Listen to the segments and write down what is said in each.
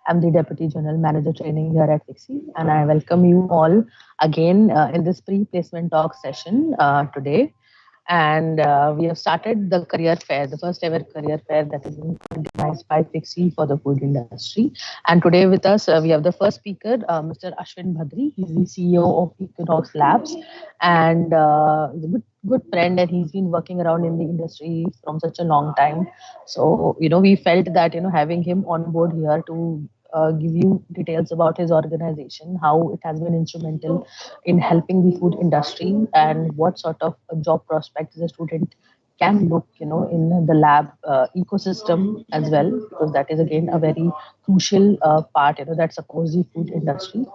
I'm the Deputy General Manager Training here at FICSI, and I welcome you all again in this pre-placement talk session today. And we have started the career fair, the first ever career fair that is organized by FICSI for the food industry. And today with us, we have the first speaker, Mr. Ashwin Bhadhiri. He's the CEO of Equinox Labs, and he's a good friend, and he's been working around in the industry from such a long time. So, we felt that, having him on board here to give you details about his organization, how it has been instrumental in helping the food industry, and what sort of job prospects the student can look, in the lab ecosystem as well, because that is again a very crucial part, that supports the food industry.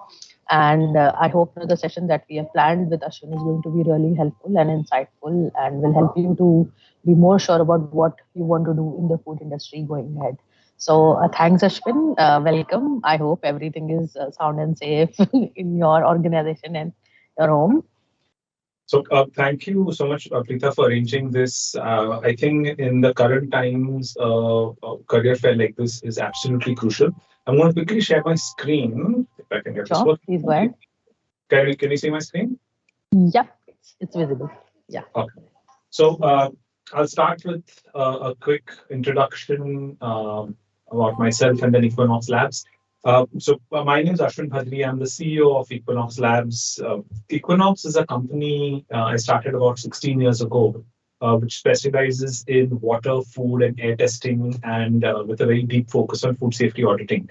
And I hope the session that we have planned with Ashwin is going to be really helpful and insightful, and will help you to be more sure about what you want to do in the food industry going ahead. So thanks, Ashwin. Welcome. I hope everything is sound and safe in your organization and your home. So thank you so much, Preetha, for arranging this. I think in the current times, career fair like this is absolutely crucial. I'm going to quickly share my screen. If I can get this Sure, please go ahead. Can you see my screen? Yep, it's visible. Yeah. Okay. So I'll start with a quick introduction about myself and then Equinox Labs. My name is Ashwin Bhadhiri. I'm the CEO of Equinox Labs. Equinox is a company I started about 16 years ago, which specializes in water, food, and air testing, and with a very deep focus on food safety auditing.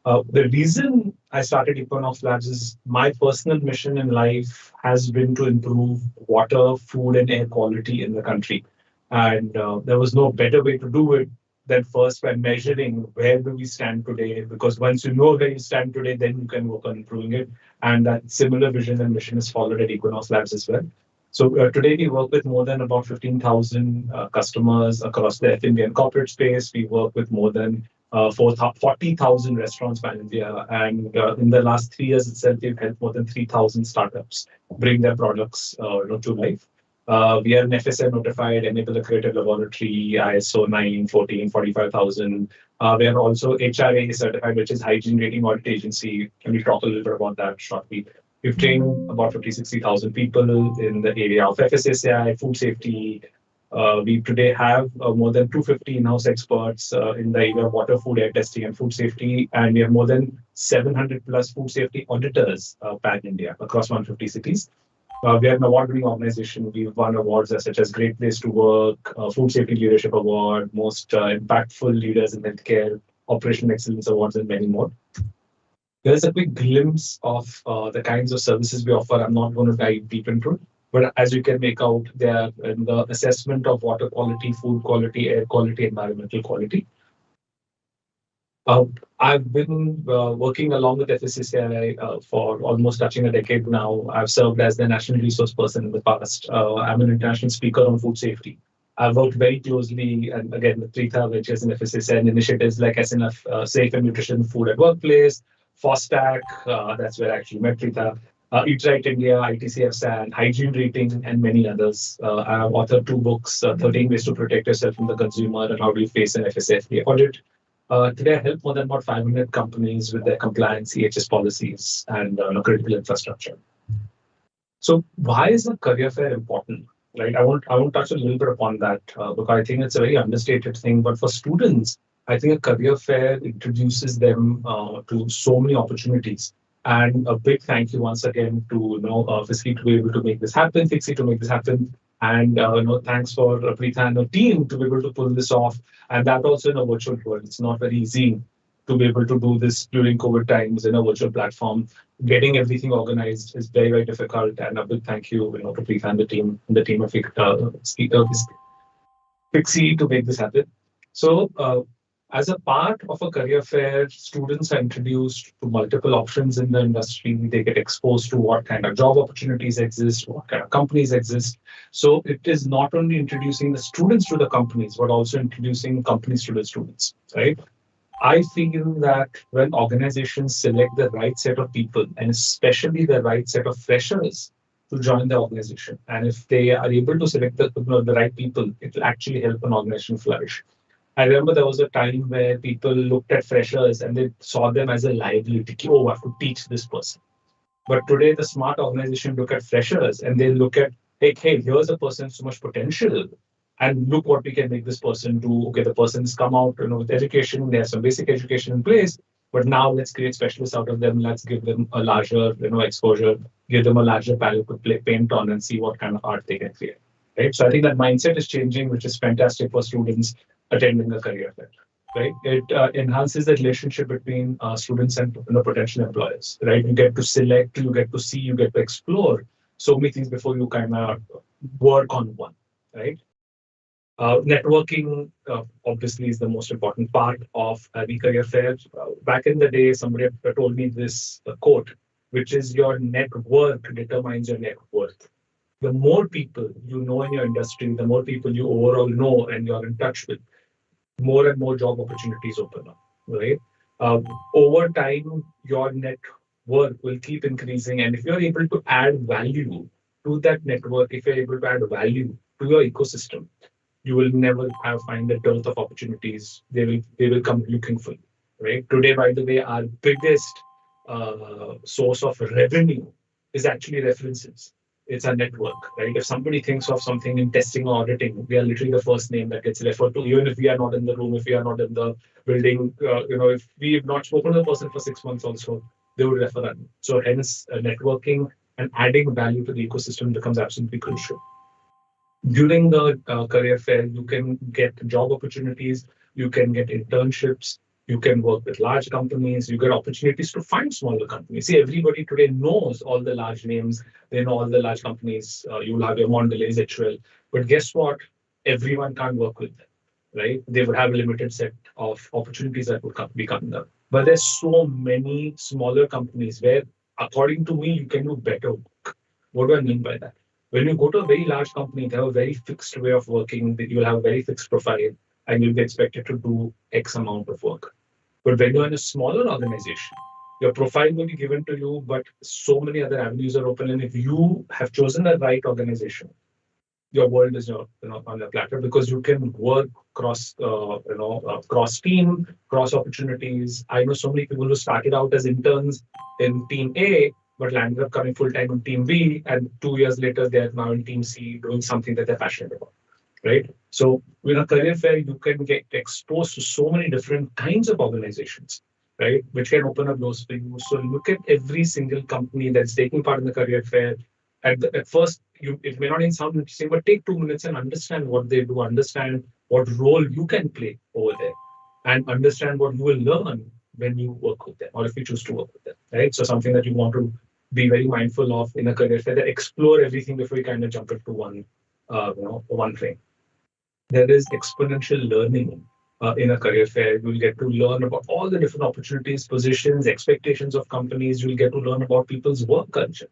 The reason I started Equinox Labs is my personal mission in life has been to improve water, food, and air quality in the country. And there was no better way to do it than first by measuring where do we stand today, because once you know where you stand today, then you can work on improving it. And that similar vision and mission is followed at Equinox Labs as well. So today we work with more than about 15,000 customers across the F&B and corporate space. We work with more than 40,000 restaurants pan India. And in the last 3 years itself, we've helped more than 3,000 startups bring their products to life. We are an FSI notified, enable accredited laboratory, ISO 9, 14, 45,000. We are also HRA certified, which is Hygiene Rating Audit Agency. Can we talk a little bit about that shortly? We've trained about 50, 60,000 people in the area of FSSAI, food safety. We today have more than 250 in-house experts in the area of water, food, air testing, and food safety. And we have more than 700 plus food safety auditors pan India across 150 cities. We are an award-winning organization. We've won awards such as Great Place to Work, Food Safety Leadership Award, Most Impactful Leaders in Healthcare, Operational Excellence Awards, and many more. There's a quick glimpse of the kinds of services we offer. I'm not going to dive deep into it, but as you can make out, they are in the assessment of water quality, food quality, air quality, environmental quality. I've been working along with FSCCI for almost touching a decade now. I've served as the national resource person in the past. I'm an international speaker on food safety. I've worked very closely, and again, with Preetha, which is an FSCCI and initiatives like SNF, Safe and Nutrition Food at Workplace, FOSTAC, that's where I actually met Preetha, Eat Right India, ITCF-SAN, Hygiene Rating, and many others. I have authored 2 books, 13 Ways to Protect Yourself from the Consumer and How Do You Face an FSA Audit. Today, I help more than about 500 companies with their compliance, EHS policies, and critical infrastructure. So, why is the career fair important? Right, I want to touch a little bit upon that because I think it's a very understated thing. But for students, I think a career fair introduces them to so many opportunities. And a big thank you once again to FICSI to be able to make this happen, FICSI to make this happen. And thanks for Preetha and the team to be able to pull this off. And that also in a virtual world. It's not very easy to be able to do this during COVID times in a virtual platform. Getting everything organized is very, very difficult. And a big thank you, to Preetha and the team of FICSI to make this happen. So as a part of a career fair, students are introduced to multiple options in the industry. They get exposed to what kind of job opportunities exist, what kind of companies exist. So it is not only introducing the students to the companies, but also introducing companies to the students, right? I feel that when organizations select the right set of people, and especially the right set of freshers to join the organization, and if they are able to select the right people, it will actually help an organization flourish. I remember there was a time where people looked at freshers and they saw them as a liability. Oh, I have to teach this person. But today, the smart organization look at freshers and they look at, hey, here's a person with so much potential, and look what we can make this person do. Okay, the person's come out, with education. They have some basic education in place, but now let's create specialists out of them. Let's give them a larger, exposure. Give them a larger palette to paint on and see what kind of art they can create. Right. So I think that mindset is changing, which is fantastic for students attending a career fair, right? It enhances the relationship between students and potential employers, right? You get to select, you get to see, you get to explore so many things before you kind of work on one, right? Networking obviously is the most important part of the career fair. Back in the day, somebody told me this quote, which is your network determines your net worth. The more people you know in your industry, the more people you overall know and you're in touch with, more and more job opportunities open up, right? Over time, your net worth will keep increasing. And if you're able to add value to that network, if you're able to add value to your ecosystem, you will never have find a dearth of opportunities. They will come looking for you, right? Today, by the way, our biggest source of revenue is actually references. It's a network, right? If somebody thinks of something in testing or auditing, we are literally the first name that gets referred to, even if we are not in the room, if we are not in the building. If we have not spoken to the person for 6 months, also they would refer us. So hence, networking and adding value to the ecosystem becomes absolutely crucial. During the career fair, you can get job opportunities, you can get internships, you can work with large companies, you get opportunities to find smaller companies. See, everybody today knows all the large names, they know all the large companies. You will have your Mondelez, HUL, but guess what? Everyone can't work with them, right? They would have a limited set of opportunities that would be coming up. But there's so many smaller companies where, according to me, you can do better work. What do I mean by that? When you go to a very large company, they have a very fixed way of working, that you'll have a very fixed profile, and you'll be expected to do X amount of work. But when you're in a smaller organization, your profile will be given to you, but so many other avenues are open. And if you have chosen the right organization, your world is on the platter, because you can work cross team, cross opportunities. I know so many people who started out as interns in team A, but landed up coming full time in team B, and 2 years later they're now in team C doing something that they're passionate about, right? So with a career fair, you can get exposed to so many different kinds of organizations, right? Which can open up doors for you. So look at every single company that's taking part in the career fair. At first, it may not even sound interesting, but take 2 minutes and understand what they do, understand what role you can play over there, and understand what you will learn when you work with them, or if you choose to work with them, right? So something that you want to be very mindful of in a career fair, that explore everything before you kind of jump into one thing. There is exponential learning in a career fair. You'll get to learn about all the different opportunities, positions, expectations of companies. You'll get to learn about people's work culture.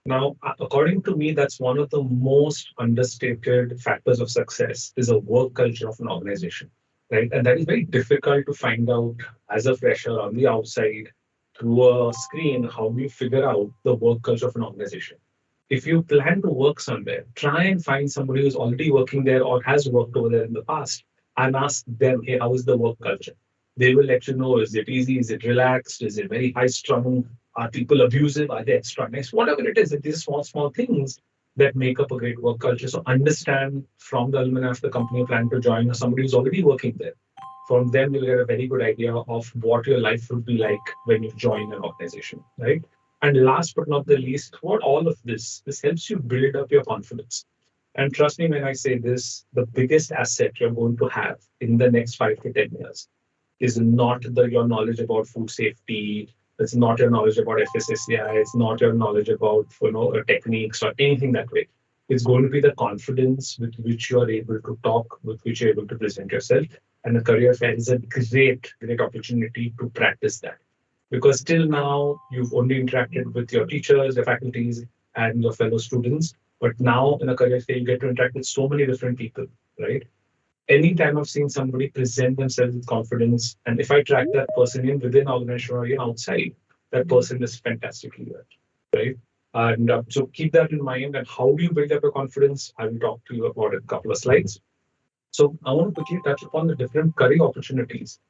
Now, according to me, that's one of the most understated factors of success, is a work culture of an organization, right? And that is very difficult to find out as a fresher on the outside through a screen. How do you figure out the work culture of an organization? If you plan to work somewhere, try and find somebody who's already working there or has worked over there in the past, and ask them, hey, how is the work culture? They will let you know, is it easy? Is it relaxed? Is it very high strung? Are people abusive? Are they extra nice? Whatever it is, these small things that make up a great work culture. So understand from the alumni of the company you plan to join, or somebody who's already working there. From them, you'll get a very good idea of what your life will be like when you join an organization, right? And last but not the least, what all of this helps you build up your confidence. And trust me when I say this, the biggest asset you're going to have in the next 5 to 10 years is not your knowledge about food safety. It's not your knowledge about FSSAI. It's not your knowledge about techniques or anything that way. It's going to be the confidence with which you are able to talk, with which you're able to present yourself. And the career fair is a great opportunity to practice that. Because till now, you've only interacted with your teachers, your faculties, and your fellow students. But now in a career fair, you get to interact with so many different people, right? Anytime I've seen somebody present themselves with confidence, and if I track that person in within organization or outside, that person is fantastically good, right? And so keep that in mind. And how do you build up your confidence? I will talk to you about it in a couple of slides. So I want to quickly touch upon the different career opportunities,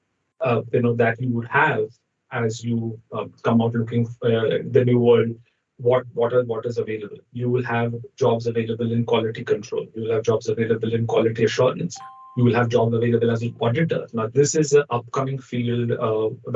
that you would have as you come out looking for the new world. What is available? You will have jobs available in quality control. You will have jobs available in quality assurance. You will have jobs available as an auditor. Now, this is an upcoming field.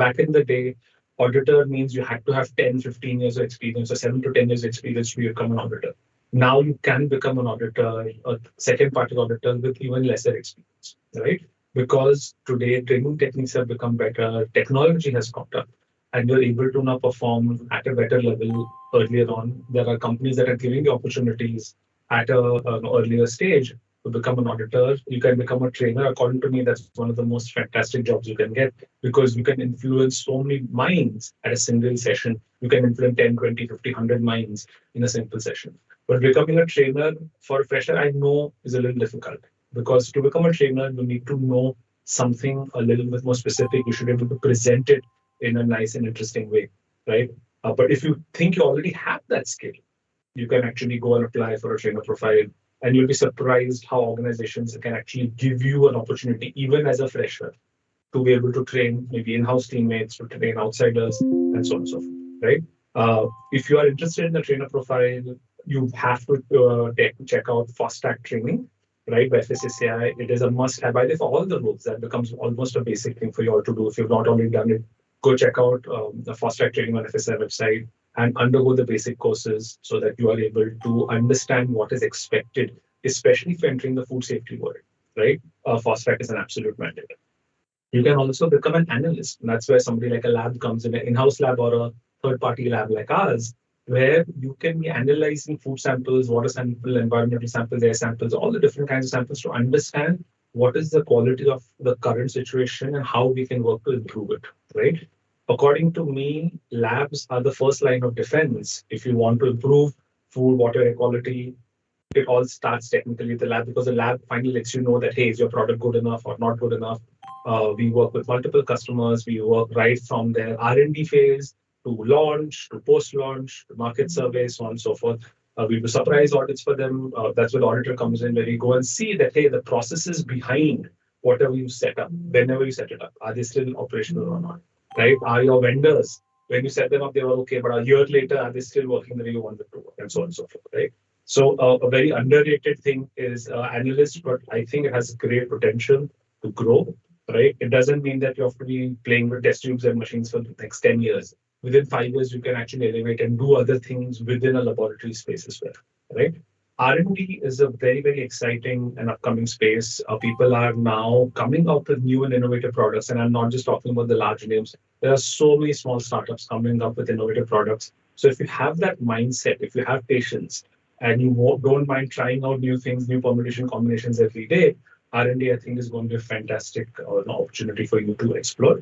Back in the day, auditor means you had to have 10, 15 years of experience or 7 to 10 years of experience to become an auditor. Now you can become an auditor, a second party auditor with even lesser experience, right? Because today training techniques have become better, technology has caught up, and you're able to now perform at a better level earlier on. There are companies that are giving you opportunities at an earlier stage to become an auditor. You can become a trainer. According to me, that's one of the most fantastic jobs you can get because you can influence so many minds at a single session. You can influence 10, 20, 50, 100 minds in a simple session. But becoming a trainer for a fresher, I know is a little difficult because to become a trainer, you need to know something a little bit more specific. You should be able to present it in a nice and interesting way, right? But if you think you already have that skill, you can actually go and apply for a trainer profile, and you'll be surprised how organizations can actually give you an opportunity, even as a fresher, to be able to train maybe in-house teammates, to train outsiders, and so on and so forth, right? If you are interested in the trainer profile, you have to check out fast track training, right? By FSSAI, it is a must-have. By for all the roles, that becomes almost a basic thing for you all to do. If you've not already done it, go check out the fast track training on FSSAI website and undergo the basic courses so that you are able to understand what is expected, especially for entering the food safety world, right? Fast track is an absolute mandate. You can also become an analyst. And that's where somebody like a lab comes in, an in-house lab or a third-party lab like ours, where you can be analyzing food samples, water sample, environmental samples, air samples, all the different kinds of samples to understand what is the quality of the current situation and how we can work to improve it, right? According to me, labs are the first line of defense if you want to improve food, water, air quality. It all starts technically at the lab because the lab finally lets you know that, hey, is your product good enough or not good enough? We work with multiple customers. We work right from their R&D phase to launch, to post-launch, to market surveys, so on and so forth. We do surprise audits for them. That's where the auditor comes in, where we go and see that, hey, the processes behind whatever you set up, whenever you set it up, are they still operational or not? Right? Are your vendors, when you set them up, they were okay, but a year later, are they still working the way you want them to work, and so on and so forth, right? So a very underrated thing is analyst, but I think it has great potential to grow, right? It doesn't mean that you have to be playing with test tubes and machines for the next 10 years. Within 5 years, you can actually elevate and do other things within a laboratory space as well, right? R&D is a very, very exciting and upcoming space. People are now coming out with new and innovative products, and I'm not just talking about the large names. There are so many small startups coming up with innovative products. So if you have that mindset, if you have patience, and you don't mind trying out new things, new permutation combinations every day, R&D, I think, is going to be a fantastic opportunity for you to explore.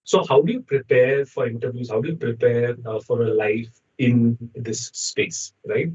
So how do you prepare for interviews? How do you prepare for a life in this space, right?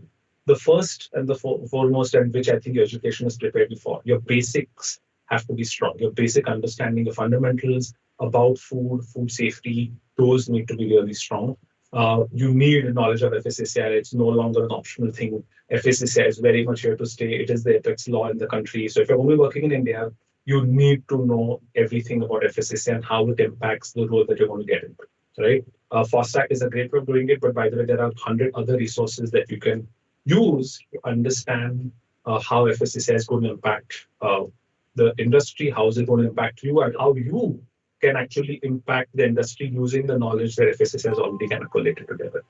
The first and the foremost, and which I think your education is prepared you for, your basics have to be strong. Your basic understanding, the fundamentals about food, food safety, those need to be really strong. You need knowledge of FSSAI. It's no longer an optional thing. FSSAI is very much here to stay. It is the apex law in the country. So if you're only working in India, you need to know everything about FSSAI and how it impacts the role that you're going to get into, right? FOSTAC is a great way of doing it, but by the way, there are 100 other resources that you can use to understand how FSSAI is going to impact the industry, how is it going to impact you, and how you can actually impact the industry using the knowledge that FSSAI has already kind of collated together.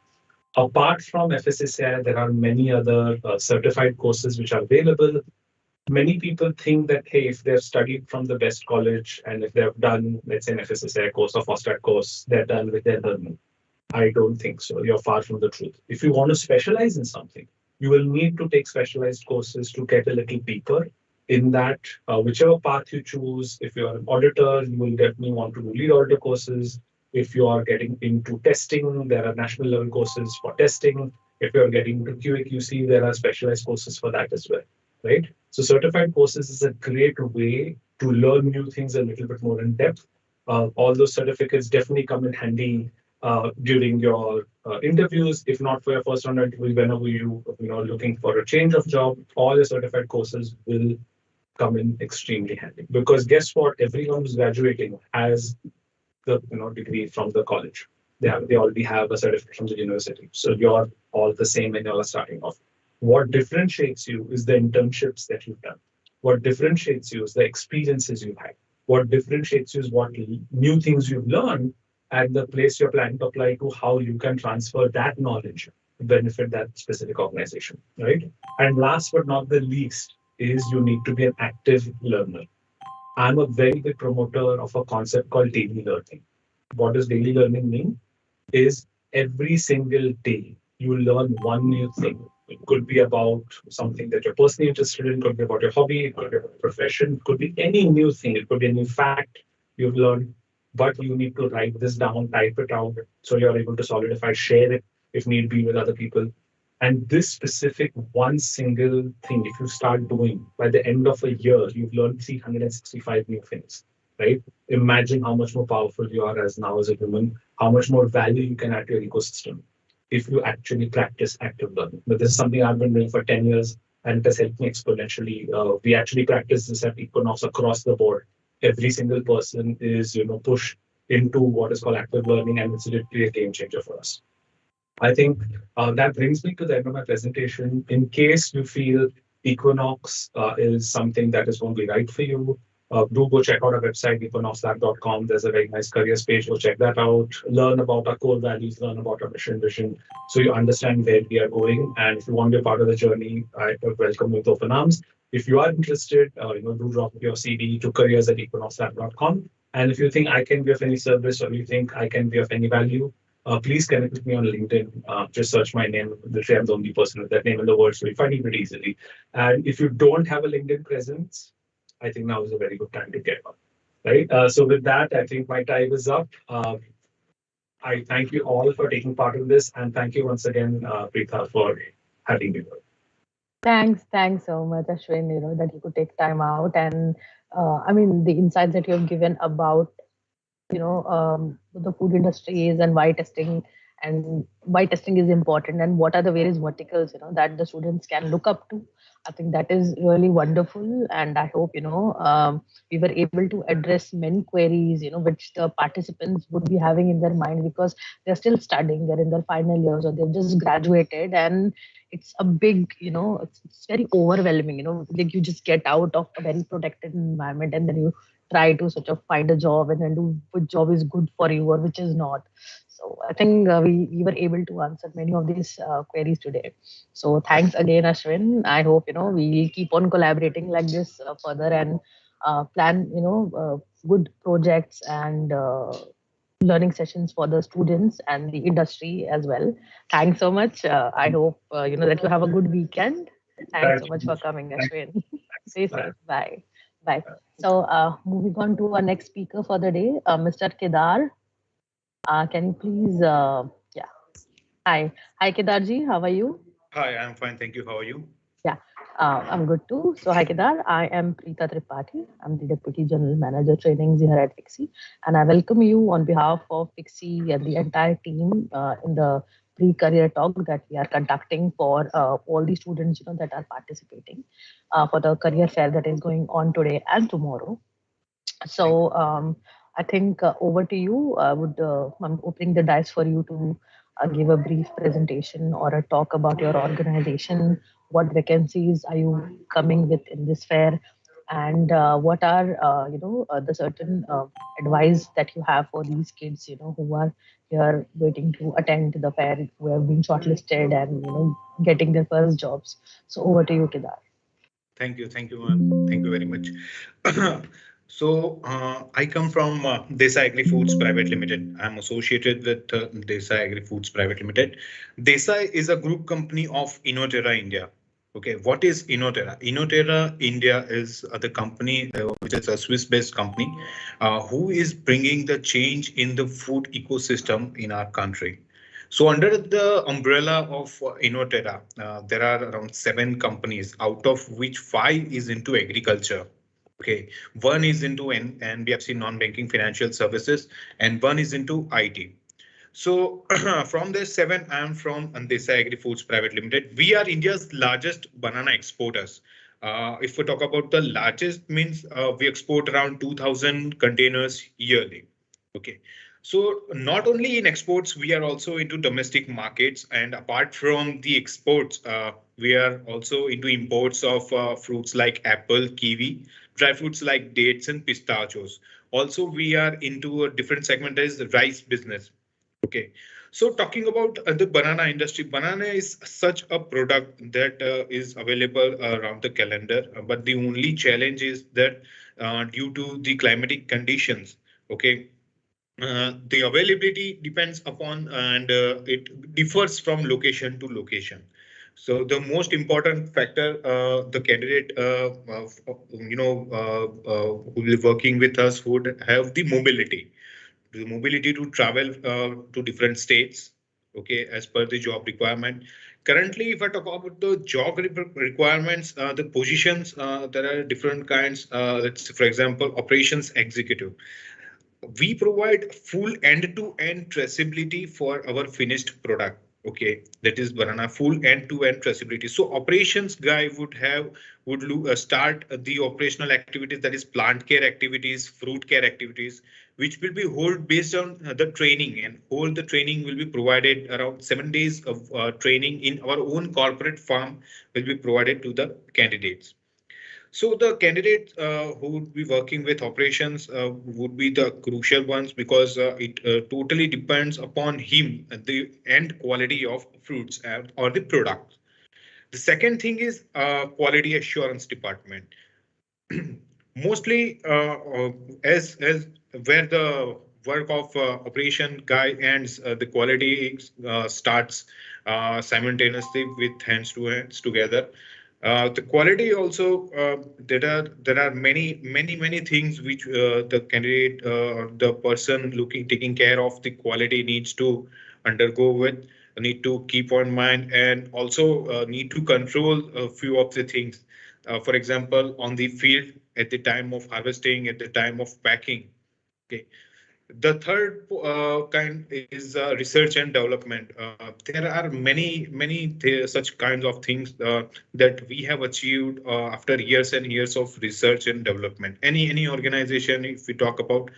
Apart from FSSAI, there are many other certified courses which are available. Many people think that, hey, if they've studied from the best college and if they've done, let's say, an FSSAI course or FOSTAC course, they're done with their learning. I don't think so. You're far from the truth. If you want to specialize in something, you will need to take specialized courses to get a little deeper in that, whichever path you choose. If you're an auditor, you will definitely want to do lead auditor courses. If you are getting into testing, there are national level courses for testing. If you're getting into QA/QC, there are specialized courses for that as well, right? So certified courses is a great way to learn new things a little bit more in depth. All those certificates definitely come in handy during your interviews. If not for your first round interview, whenever you looking for a change of job, all your certified courses will come in extremely handy. Because guess what? Everyone who's graduating has the degree from the college. They already have a certificate from the university. So you're all the same when you're starting off. What differentiates you is the internships that you've done. What differentiates you is the experiences you've had. What differentiates you is what new things you've learned at the place you're planning to apply to, how you can transfer that knowledge to benefit that specific organization, right? And last but not the least is you need to be an active learner. I'm a very big promoter of a concept called daily learning. What does daily learning mean? Is every single day you learn one new thing. It could be about something that you're personally interested in, could be about your hobby, it could be about your profession, it could be any new thing, it could be a new fact you've learned, but you need to write this down, type it out, so you're able to solidify, share it if need be with other people. And this specific one single thing, if you start doing by the end of a year, you've learned 365 new things, right? Imagine how much more powerful you are as now as a human, how much more value you can add to your ecosystem if you actually practice active learning. But this is something I've been doing for 10 years and it has helped me exponentially. We actually practice this at Equinox across the board. Every single person is, pushed into what is called active learning, and it's literally a game changer for us. I think that brings me to the end of my presentation. In case you feel Equinox is something that is going to be right for you, do go check out our website, equinoxlab.com. There's a very nice careers page. Go check that out. Learn about our core values, learn about our mission vision, so you understand where we are going. And if you want to be a part of the journey, I welcome you with open arms. If you are interested, do drop your CV to careers@equinoxlab.com. And if you think I can be of any service or you think I can be of any value, please connect with me on LinkedIn. Just search my name. Literally, I'm the only person with that name in the world, so you find me pretty easily. And if you don't have a LinkedIn presence, I think now is a very good time to get one. Right. So with that, I think my time is up. I thank you all for taking part in this, and thank you once again, Preetha, for having me. Thanks so much, Ashwin, that you could take time out. And I mean, the insights that you have given about the food industries and why testing is important and what are the various verticals that the students can look up to. I think that is really wonderful, and I hope we were able to address many queries which the participants would be having in their mind, because they're still studying, they're in their final years or they've just graduated, and it's a big it's very overwhelming, like you just get out of a very protected environment and then you try to sort of find a job and then do which job is good for you or which is not. So I think we were able to answer many of these queries today. So thanks again, Ashwin. I hope we'll keep on collaborating like this further and plan good projects and learning sessions for the students and the industry as well. Thanks so much. I hope that you have a good weekend. Thanks so much for coming, Ashwin. Stay safe. Bye. Bye. So moving on to our next speaker for the day, Mr. Kedar. Can you please, yeah. Hi, Kedarji. How are you? Hi, I'm fine. Thank you. How are you? Yeah, I'm good too. So, hi, Kedar. I am Preeta Tripathi. I'm the Deputy General Manager Trainings here at FICSI. And I welcome you on behalf of FICSI and the entire team in the pre-career talk that we are conducting for all the students that are participating for the career fair that is going on today and tomorrow. So I think over to you. I'm opening the dice for you to give a brief presentation or a talk about your organization. What vacancies are you coming with in this fair, and what are the certain advice that you have for these kids who are here waiting to attend the fair, who have been shortlisted and getting their first jobs. So over to you, Kedar. Thank you. Thank you. Thank you very much. I come from Desai Agri Foods Private Limited. I'm associated with Desai Agri Foods Private Limited. Desai is a group company of Innoterra India. Okay, what is Innoterra? Innoterra India is the company which is a Swiss-based company who is bringing the change in the food ecosystem in our country. So under the umbrella of Innoterra, there are around 7 companies, out of which 5 is into agriculture. Okay, one is into NBFC non-banking financial services, and one is into IT. So from the 7, I am from Desai Agri Foods Private Limited. We are India's largest banana exporters. If we talk about the largest, means we export around 2,000 containers yearly. Okay. So not only in exports, we are also into domestic markets, and apart from the exports, we are also into imports of fruits like apple, kiwi, dry fruits like dates and pistachios. Also, we are into a different segment, that is the rice business. Okay. So talking about the banana industry, banana is such a product that is available around the calendar, but the only challenge is that due to the climatic conditions, okay, the availability depends upon and it differs from location to location. So the most important factor, the candidate, who will be working with us would have the mobility to travel to different states, okay, as per the job requirement. Currently, if I talk about the job requirements, the positions, there are different kinds. Let's say, for example, operations executive. We provide full end-to-end traceability for our finished product. Okay, that is banana full end-to-end traceability. So operations guy would start the operational activities, that is plant care activities, fruit care activities, which will be hold based on the training, and all the training will be provided around 7 days of training in our own corporate farm will be provided to the candidates. So the candidates who would be working with operations would be the crucial ones, because it totally depends upon him the end quality of fruits or the product. The second thing is quality assurance department. Mostly as where the work of operation guy ends, the quality starts simultaneously with hands to hands together. The quality also, there are many things which the candidate or the person looking taking care of the quality needs to undergo with, need to keep on mind, and also need to control a few of the things. For example, on the field, at the time of harvesting, at the time of packing. Okay. The third kind is research and development. There are many such kinds of things that we have achieved after years and years of research and development. Any organization, if we talk about,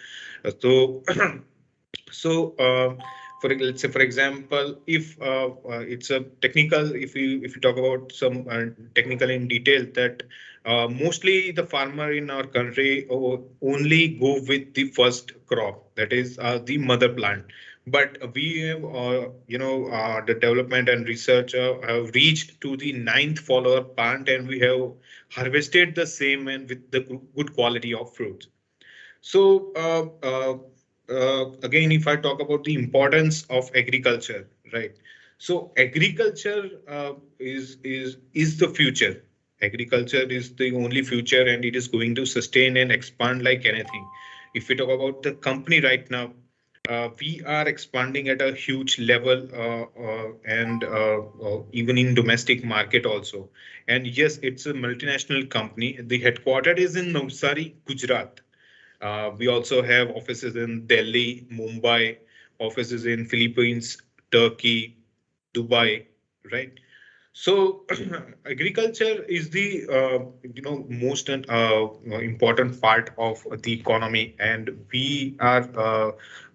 so so let's say, for example, if it's a technical, if you talk about some technical in detail, that mostly the farmer in our country only go with the first crop, that is the mother plant. But we have, the development and research have reached to the ninth follower plant, and we have harvested the same and with the good quality of fruits. So again, if I talk about the importance of agriculture, right? So agriculture is the future. Agriculture is the only future, and it is going to sustain and expand like anything. If we talk about the company right now, we are expanding at a huge level, and even in domestic market also. And yes, it's a multinational company. The headquarters is in Navsari, Gujarat. We also have offices in Delhi, Mumbai, offices in Philippines, Turkey, Dubai, right? So agriculture is the most important part of the economy, and we are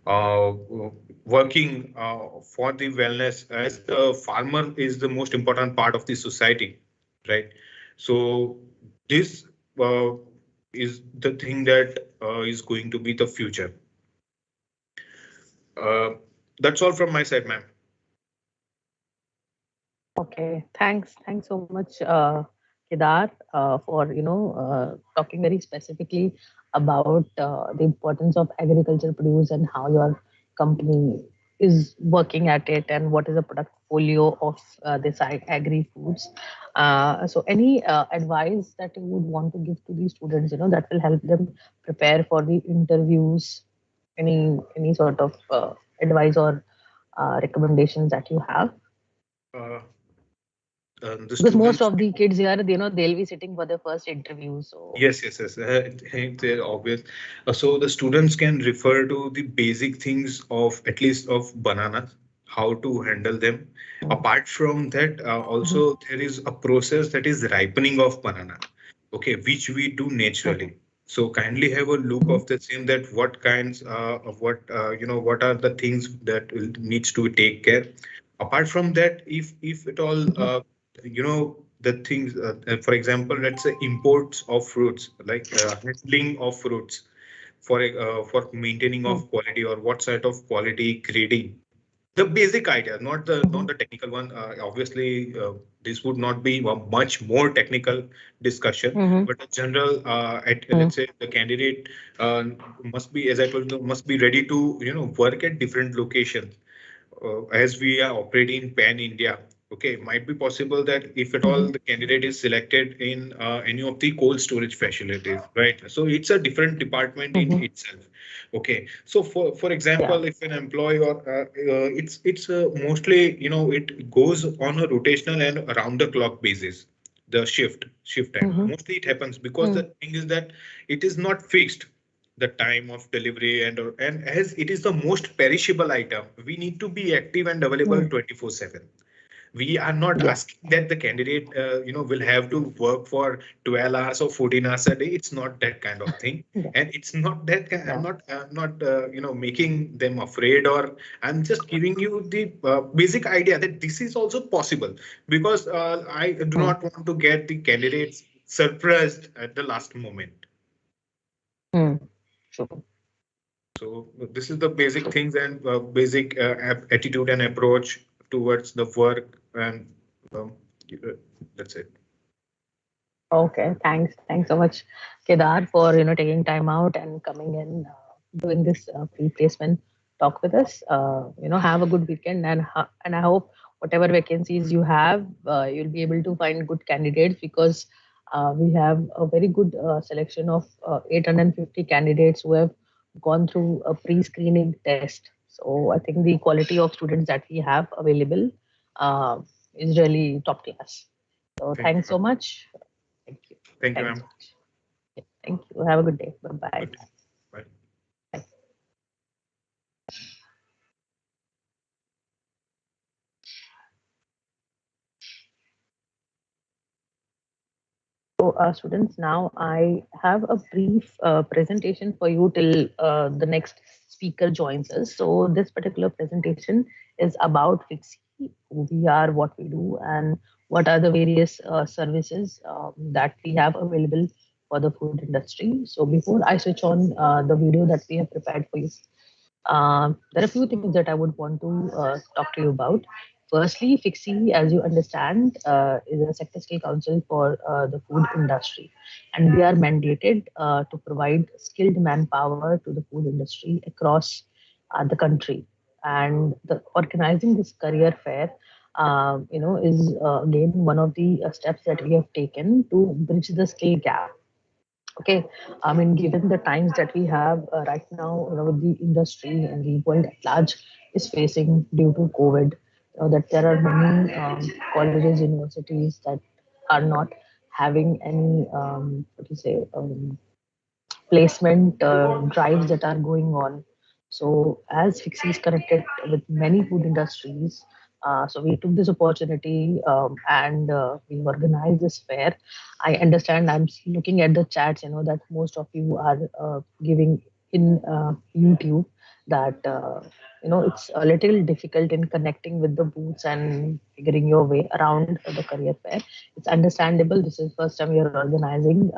uh, working for the wellness, as the farmer is the most important part of the society, right? So this uh, is the thing that is going to be the future. Uh, that's all from my side, ma'am. Okay, thanks so much, Kedar, for talking very specifically about the importance of agriculture produce and how your company is working at it, and what is the portfolio of this agri foods. So, any advice that you would want to give to these students, that will help them prepare for the interviews? Any sort of advice or recommendations that you have? Uh, the Because most students. of the kids here, they'll be sitting for their first interview. So Yes. It's obvious. So the students can refer to the basic things of at least of bananas, how to handle them. Apart from that, Mhm. also there is a process, that is ripening of banana. okay, which we do naturally. So kindly have a look of the same, that what kinds of what are the things that will needs to take care. Apart from that, if at all the things, for example, let's say imports of fruits, like handling of fruits for maintaining of quality, or what sort of quality grading, the basic idea, not the technical one. Obviously, this would not be a much more technical discussion, but a general, let's say, the candidate must be, as I told you, must be ready to work at different locations, as we are operating pan India. Okay, might be possible that if at all the candidate is selected in any of the cold storage facilities, right? So it's a different department in itself. Okay, so for example, if an employee, or it's mostly it goes on a rotational and around the clock basis. The shift time mostly it happens, because the thing is that it is not fixed, the time of delivery, and as it is the most perishable item, we need to be active and available 24/7. We are not Yeah. asking that the candidate will have to work for 12 hours or 14 hours a day. It's not that kind of thing, Yeah. and it's not that kind. Yeah. I'm not making them afraid, or I'm just giving you the basic idea that this is also possible, because I do not want to get the candidates surprised at the last moment. Hmm. Sure. So this is the basic things, and basic attitude and approach towards the work, and um, uh, that's it. Okay, thanks. Thanks so much, Kedar, for taking time out and coming in, doing this pre-placement talk with us. Have a good weekend, and I hope whatever vacancies you have, you'll be able to find good candidates, because we have a very good selection of 850 candidates who have gone through a pre-screening test. So I think the quality of students that we have available uh, is really top class. So Thank you, thanks ma'am. so much. Thank you. Thank you, Thanks so ma'am. much. Yeah, thank you. Have a good day. Bye bye. Good day. Bye. So, students, now I have a brief presentation for you till the next speaker joins us. So, this particular presentation is about FICSI, who we are, what we do, and what are the various services that we have available for the food industry. So, before I switch on the video that we have prepared for you, there are a few things that I would want to talk to you about. Firstly, FICSI, as you understand, is a sector scale council for the food industry, and we are mandated to provide skilled manpower to the food industry across the country. And the organizing this career fair, is again one of the steps that we have taken to bridge the skill gap. Okay, I mean, given the times that we have right now, with the industry and the world at large is facing due to COVID, that there are many colleges, universities that are not having any, what do you say, placement drives that are going on. So, as FICSI is connected with many food industries, so we took this opportunity and we organized this fair. I understand. I'm looking at the chats. That most of you are giving in YouTube. That it's a little difficult in connecting with the booths and figuring your way around the career fair. It's understandable. This is first time you're organizing.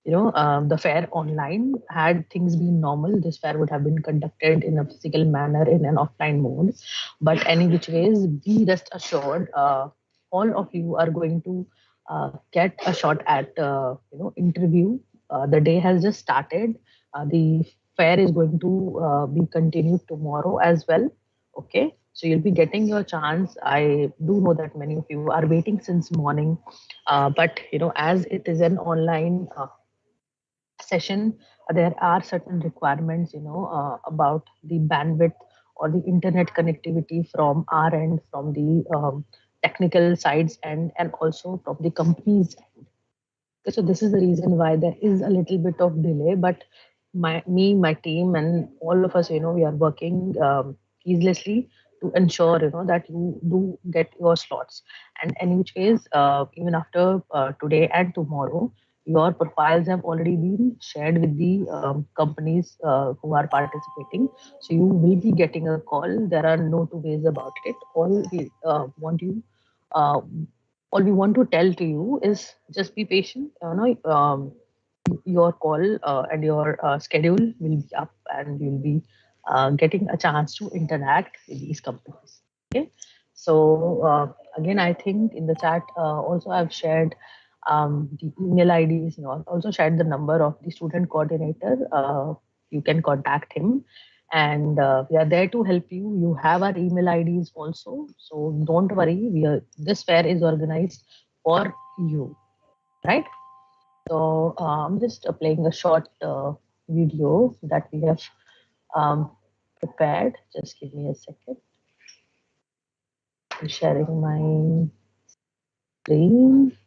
The fair online. Had things been normal, this fair would have been conducted in a physical manner in an offline mode. But any which ways, be rest assured, all of you are going to get a shot at interview. The day has just started. The fair is going to be continued tomorrow as well. Okay, so you'll be getting your chance. I do know that many of you are waiting since morning, but as it is an online session, there are certain requirements, about the bandwidth or the internet connectivity from our end, from the technical sides, and also from the companies. So this is the reason why there is a little bit of delay, but my team, and all of us, we are working ceaselessly to ensure, that you do get your slots. And any which ways, even after today and tomorrow, your profiles have already been shared with the companies who are participating. So you will be getting a call. There are no two ways about it. Uh, all we want to tell to you is just be patient. Your call and your schedule will be up, and you'll be getting a chance to interact with these companies. Okay. So again, I think in the chat also I've shared the email IDs, and also shared the number of the student coordinator. You can contact him, and we are there to help you. You have our email IDs also, so don't worry. This fair is organized for you, right? So I'm just playing a short video that we have prepared. Just give me a second. I'm sharing my screen.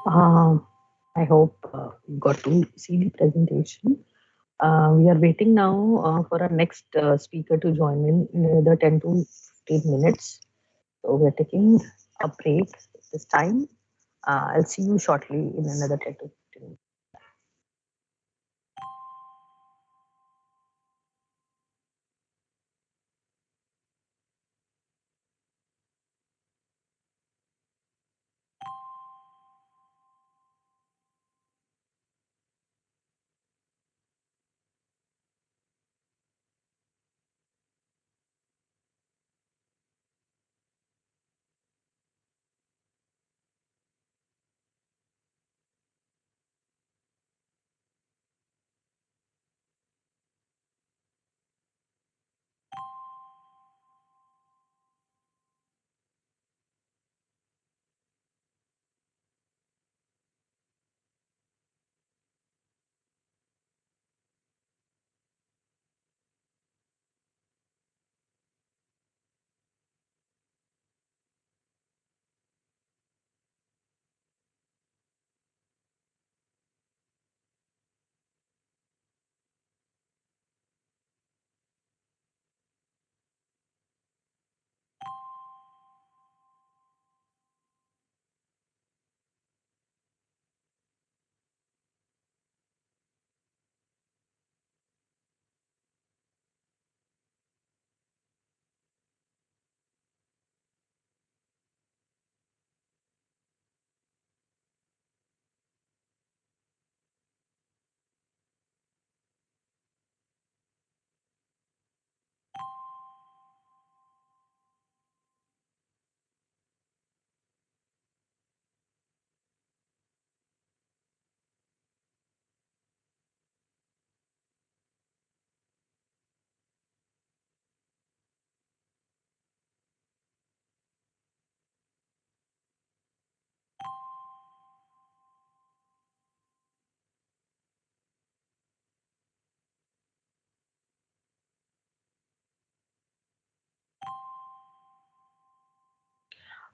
Um, I hope you got to see the presentation. We are waiting now for our next speaker to join in another 10 to 15 minutes. So we're taking a break this time. I'll see you shortly in another 10 to 15 minutes.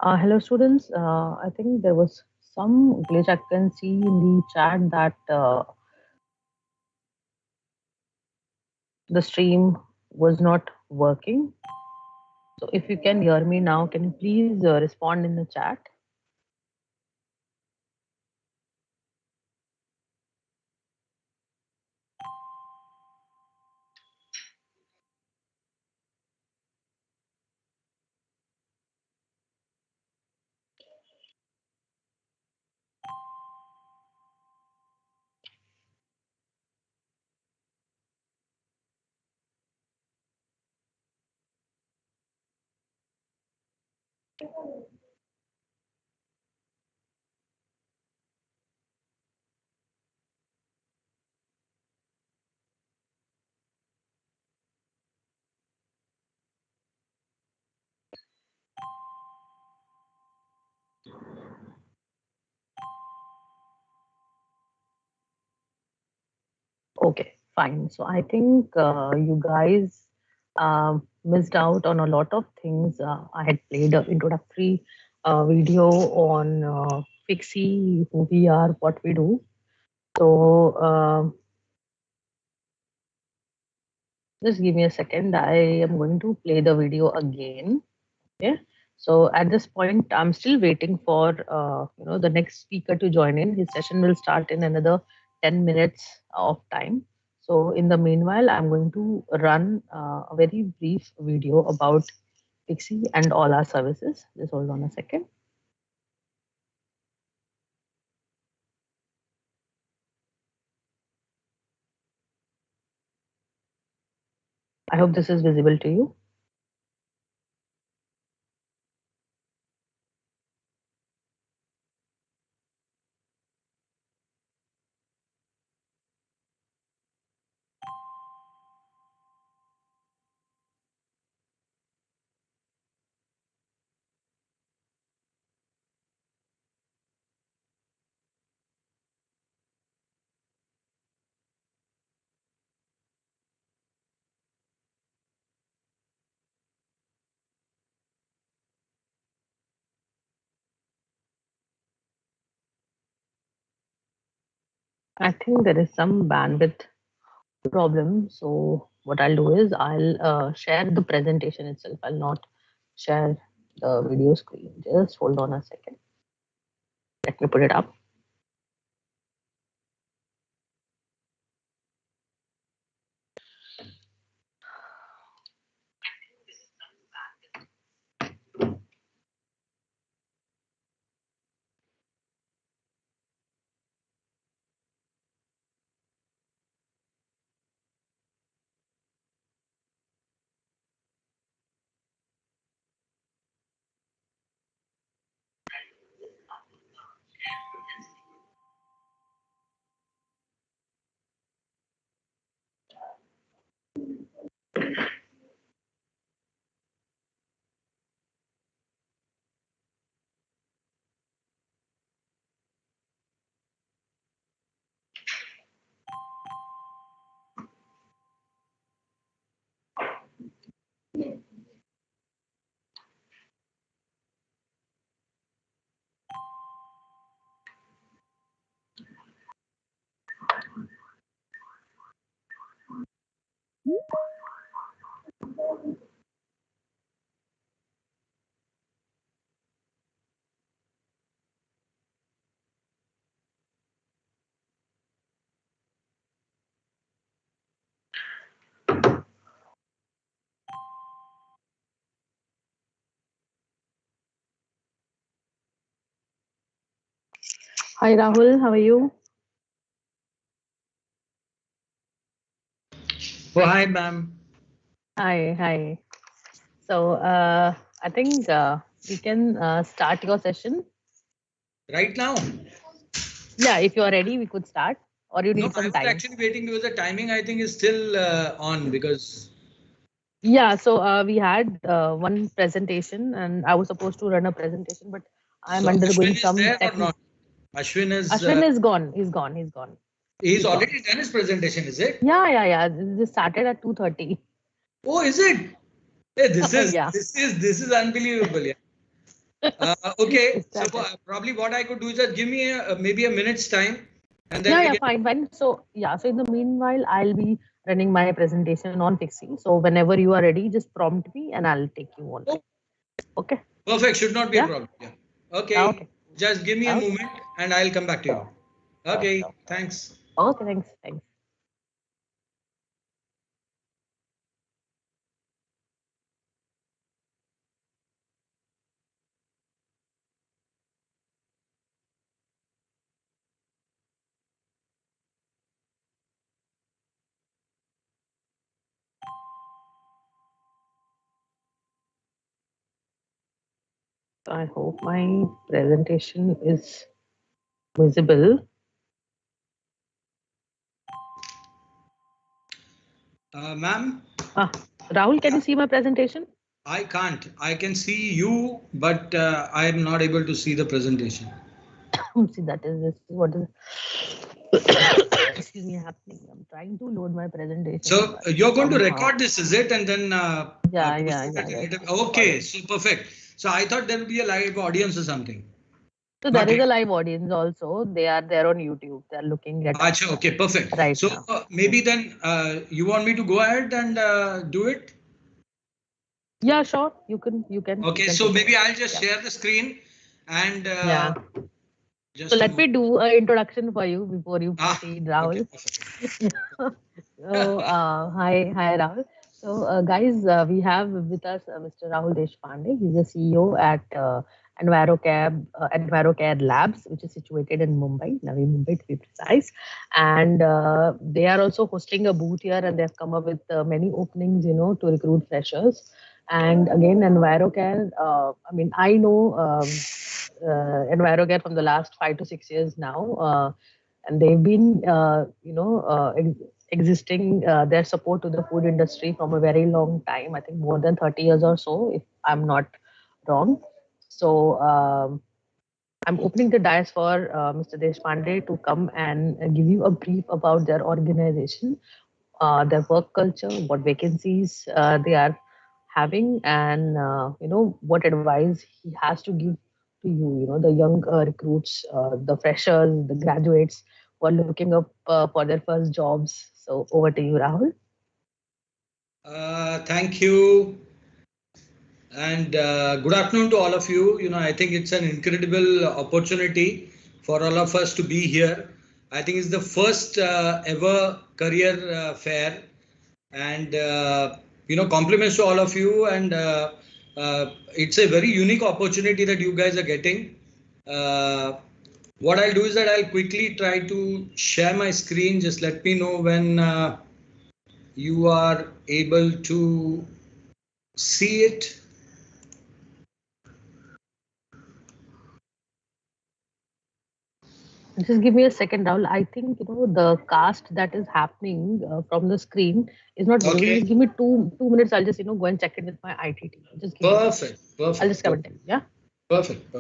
Hello, students. I think there was some glitch. I can see in the chat that the stream was not working. So if you can hear me now, can you please respond in the chat? Okay, fine. So I think you guys missed out on a lot of things. I had played an introductory video on FICSI, who we are, what we do. So just give me a second. I am going to play the video again. Okay. So at this point, I'm still waiting for the next speaker to join in. His session will start in another 10 minutes of time. So in the meanwhile, I'm going to run a very brief video about Pixie and all our services. Just hold on a second. I hope this is visible to you. I think there is some bandwidth problem. So what I'll do is I'll share the presentation itself. I'll not share the video screen. Just hold on a second. Let me put it up. Hi Rahul, how are you? Oh, hi, ma'am. Hi. So I think we can start your session. Right now? Yeah, if you are ready, we could start. Or you No, need I some was time. actually waiting because the timing I think is still on because. Yeah, so we had one presentation and I was supposed to run a presentation, but I'm So undergoing Ashwin is some there or technical. not? Ashwin Ashwin is gone. He's gone. he's He's gone. already done his presentation, is it? Yeah. This started at 2:30. Oh, is it? Hey, Yeah. this is unbelievable. Yeah. Okay, It so started. probably what I could do is just give me maybe a minute's time, and then we Yeah, can. fine. So yeah, so in the meanwhile, I'll be running my presentation on FICSI. So whenever you are ready, just prompt me and I'll take you on. Oh, Okay. perfect. Should not be a Yeah. problem. Yeah. Okay. Okay. Just give me a Okay. moment, and I'll come back to you. Sure. Okay. Sure. Thanks. Okay. Thanks. I hope my presentation is visible. Ma'am. Rahul, can you see my presentation? I can't. I can see you, but I am not able to see the presentation. See, this is what is excuse me happening. I'm trying to load my presentation, So but you're going to somehow. record this, is it? And then post it at a Yes. later. It's Okay, recording. so perfect. So I thought there would be a live audience or something. So there Not is yet. a live audience also. They are there on YouTube. They are looking at us Achha, okay, perfect. right So now. maybe then you want me to go ahead and do it? Yeah, sure. You can Okay, so take maybe over. I'll just Yeah. share the screen and Yeah. So just a let me moment. do an introduction for you before you Ah, proceed, okay, Rahul. perfect. So, hi, Rahul. So, guys, we have with us Mr. Rahul Deshpande. He's the CEO at Envirocare Labs, which is situated in Mumbai, Navi Mumbai to be precise. And they are also hosting a booth here, and they've come up with many openings, to recruit freshers. And again, Envirocare. I know Envirocare from the last 5 to 6 years now. And they've been existing their support to the food industry from a very long time. I think more than 30 years or so, if I'm not wrong. So I'm opening the dais for Mr. Deshpande to come and give you a brief about their organization, their work culture, what vacancies they are having, and what advice he has to give to you. The young recruits, the freshers, the graduates, who are looking up for their first jobs. So over to you, Rahul. Thank you. And good afternoon to all of you. I think it's an incredible opportunity for all of us to be here. I think it's the first ever career fair, and compliments to all of you. And it's a very unique opportunity that you guys are getting. What I'll do is that I'll quickly try to share my screen. Just let me know when you are able to see it. Just give me a second, Rahul. I think the cast that is happening from the screen is not visible. Okay. Just give me two minutes. I'll just go and check it with my IT team. Just give me. Perfect. I'll just come and tell you. Yeah. Perfect.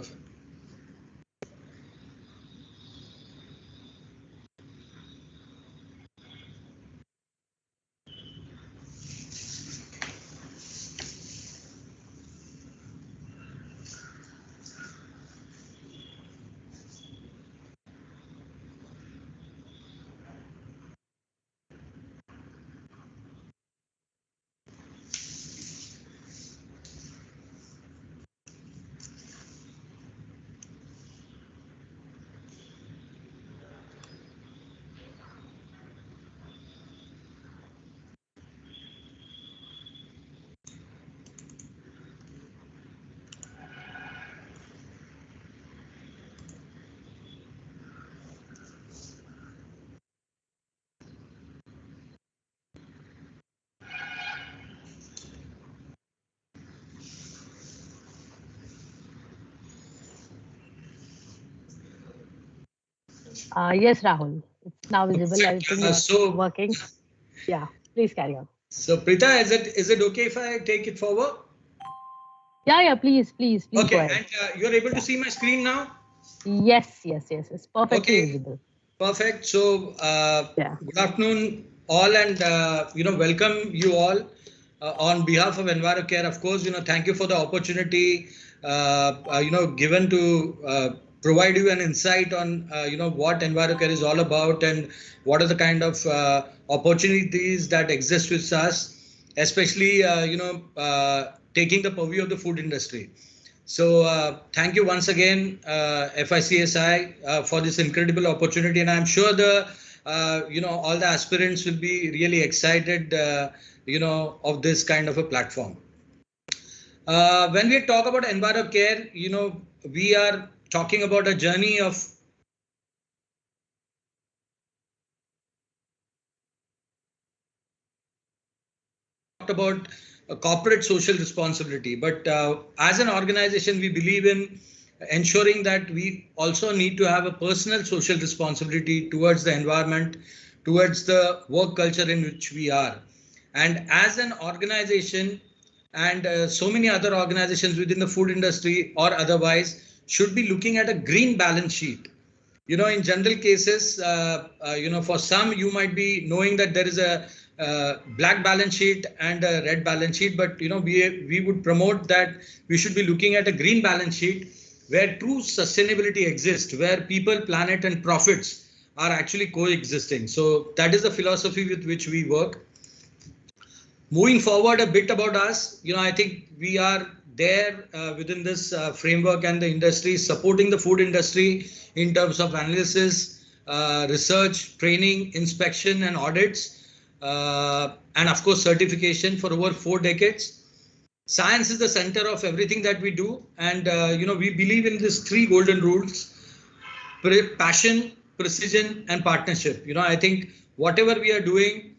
Yes, Rahul. It's now visible. I think it's So working. Yeah. Please carry on. So Prita, is it okay if I take it forward? Yeah. Please Okay, go ahead. and you're able to see my screen now? Yes. It's perfectly visible. Perfect. So Yeah. good afternoon all, and welcome you all on behalf of Envirocare. Of course, thank you for the opportunity given to provide you an insight on what Envirocare is all about and what are the kind of opportunities that exist with us, especially taking the purview of the food industry. So thank you once again, FICSI, for this incredible opportunity, and I'm sure all the aspirants will be really excited, of this kind of a platform. When we talk about Envirocare, we are talking about a journey of about a corporate social responsibility, but as an organization, we believe in ensuring that we also need to have a personal social responsibility towards the environment, towards the work culture in which we are. And as an organization, and so many other organizations within the food industry or otherwise should be looking at a green balance sheet. In general cases, for some, you might be knowing that there is a black balance sheet and a red balance sheet, but we would promote that we should be looking at a green balance sheet where true sustainability exists, where people, planet, and profits are actually coexisting. So that is the philosophy with which we work. Moving forward a bit about us, I think we are there within this framework and the industry, supporting the food industry in terms of analysis, research, training, inspection, and audits, and of course certification for over 4 decades. Science is the center of everything that we do, and we believe in these 3 golden rules: passion, precision, and partnership. I think whatever we are doing,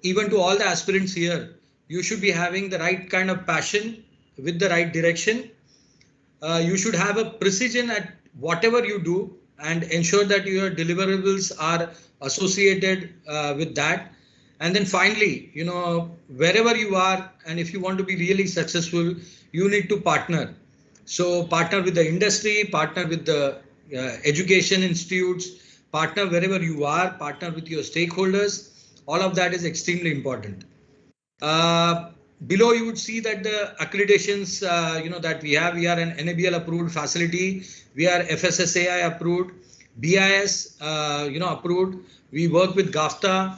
even to all the aspirants here, you should be having the right kind of passion with the right direction. You should have a precision at whatever you do and ensure that your deliverables are associated with that. And then finally, wherever you are, and if you want to be really successful, you need to partner. So partner with the industry, partner with the education institutes, partner wherever you are, partner with your stakeholders. All of that is extremely important. Below you would see that the accreditations, that we are an NABL approved facility. We are FSSAI approved, BIS, approved. We work with GAFTA.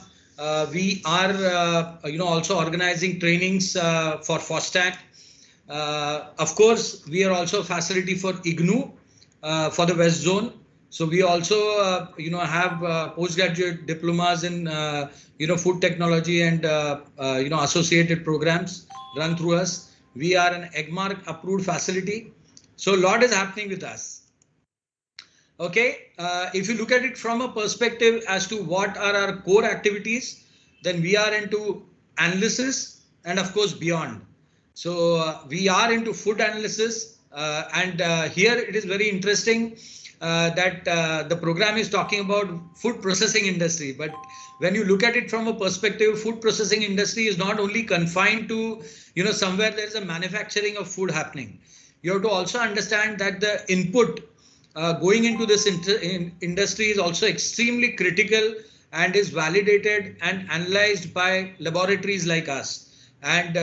We are, also organizing trainings for FOSTAC. Of course, we are also a facility for IGNU for the West Zone. So we also, have postgraduate diplomas in, food technology and, associated programs run through us. We are an EGMARC approved facility. So a lot is happening with us. Okay, if you look at it from a perspective as to what are our core activities, then we are into analysis and of course beyond. So we are into food analysis and here it is very interesting that the program is talking about food processing industry. But when you look at it from a perspective, food processing industry is not only confined to, somewhere there is a manufacturing of food happening. You have to also understand that the input going into this industry is also extremely critical and is validated and analyzed by laboratories like us. And,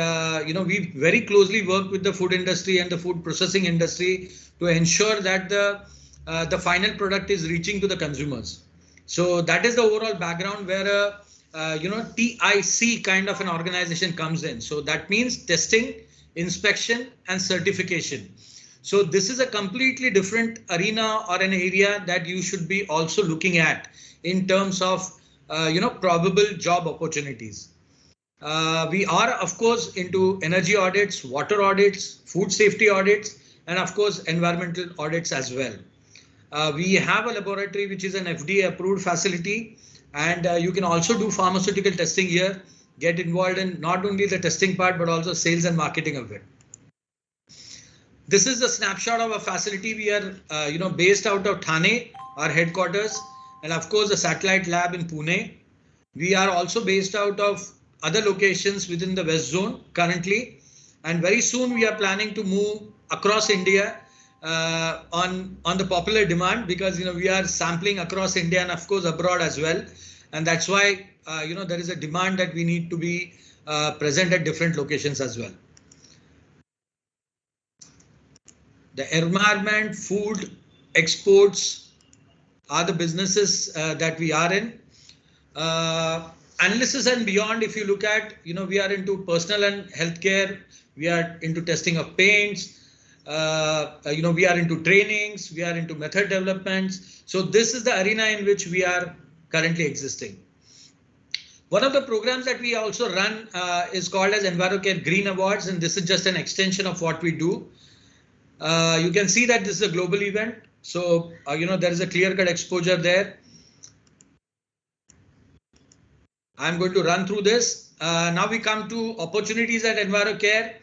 we very closely work with the food industry and the food processing industry to ensure that the final product is reaching to the consumers. So that is the overall background where, TIC kind of an organization comes in. So that means testing, inspection and certification. So this is a completely different arena or an area that you should be also looking at in terms of, probable job opportunities. We are, of course, into energy audits, water audits, food safety audits, and of course, environmental audits as well. We have a laboratory which is an FDA approved facility, and you can also do pharmaceutical testing here, get involved in not only the testing part, but also sales and marketing of it. This is a snapshot of a facility. We are, based out of Thane, our headquarters, and of course, a satellite lab in Pune. We are also based out of other locations within the West Zone currently, and very soon we are planning to move across India on the popular demand, because we are sampling across India and of course abroad as well, and that's why there is a demand that we need to be present at different locations as well. The environment, food, exports are the businesses that we are in. Analysis and beyond, if you look at, we are into personal and healthcare, we are into testing of paints, we are into trainings, we are into method developments. So this is the arena in which we are currently existing. One of the programs that we also run is called as Envirocare Green Awards, and this is just an extension of what we do. You can see that this is a global event. So, there is a clear-cut exposure there. I'm going to run through this. Now we come to opportunities at Envirocare.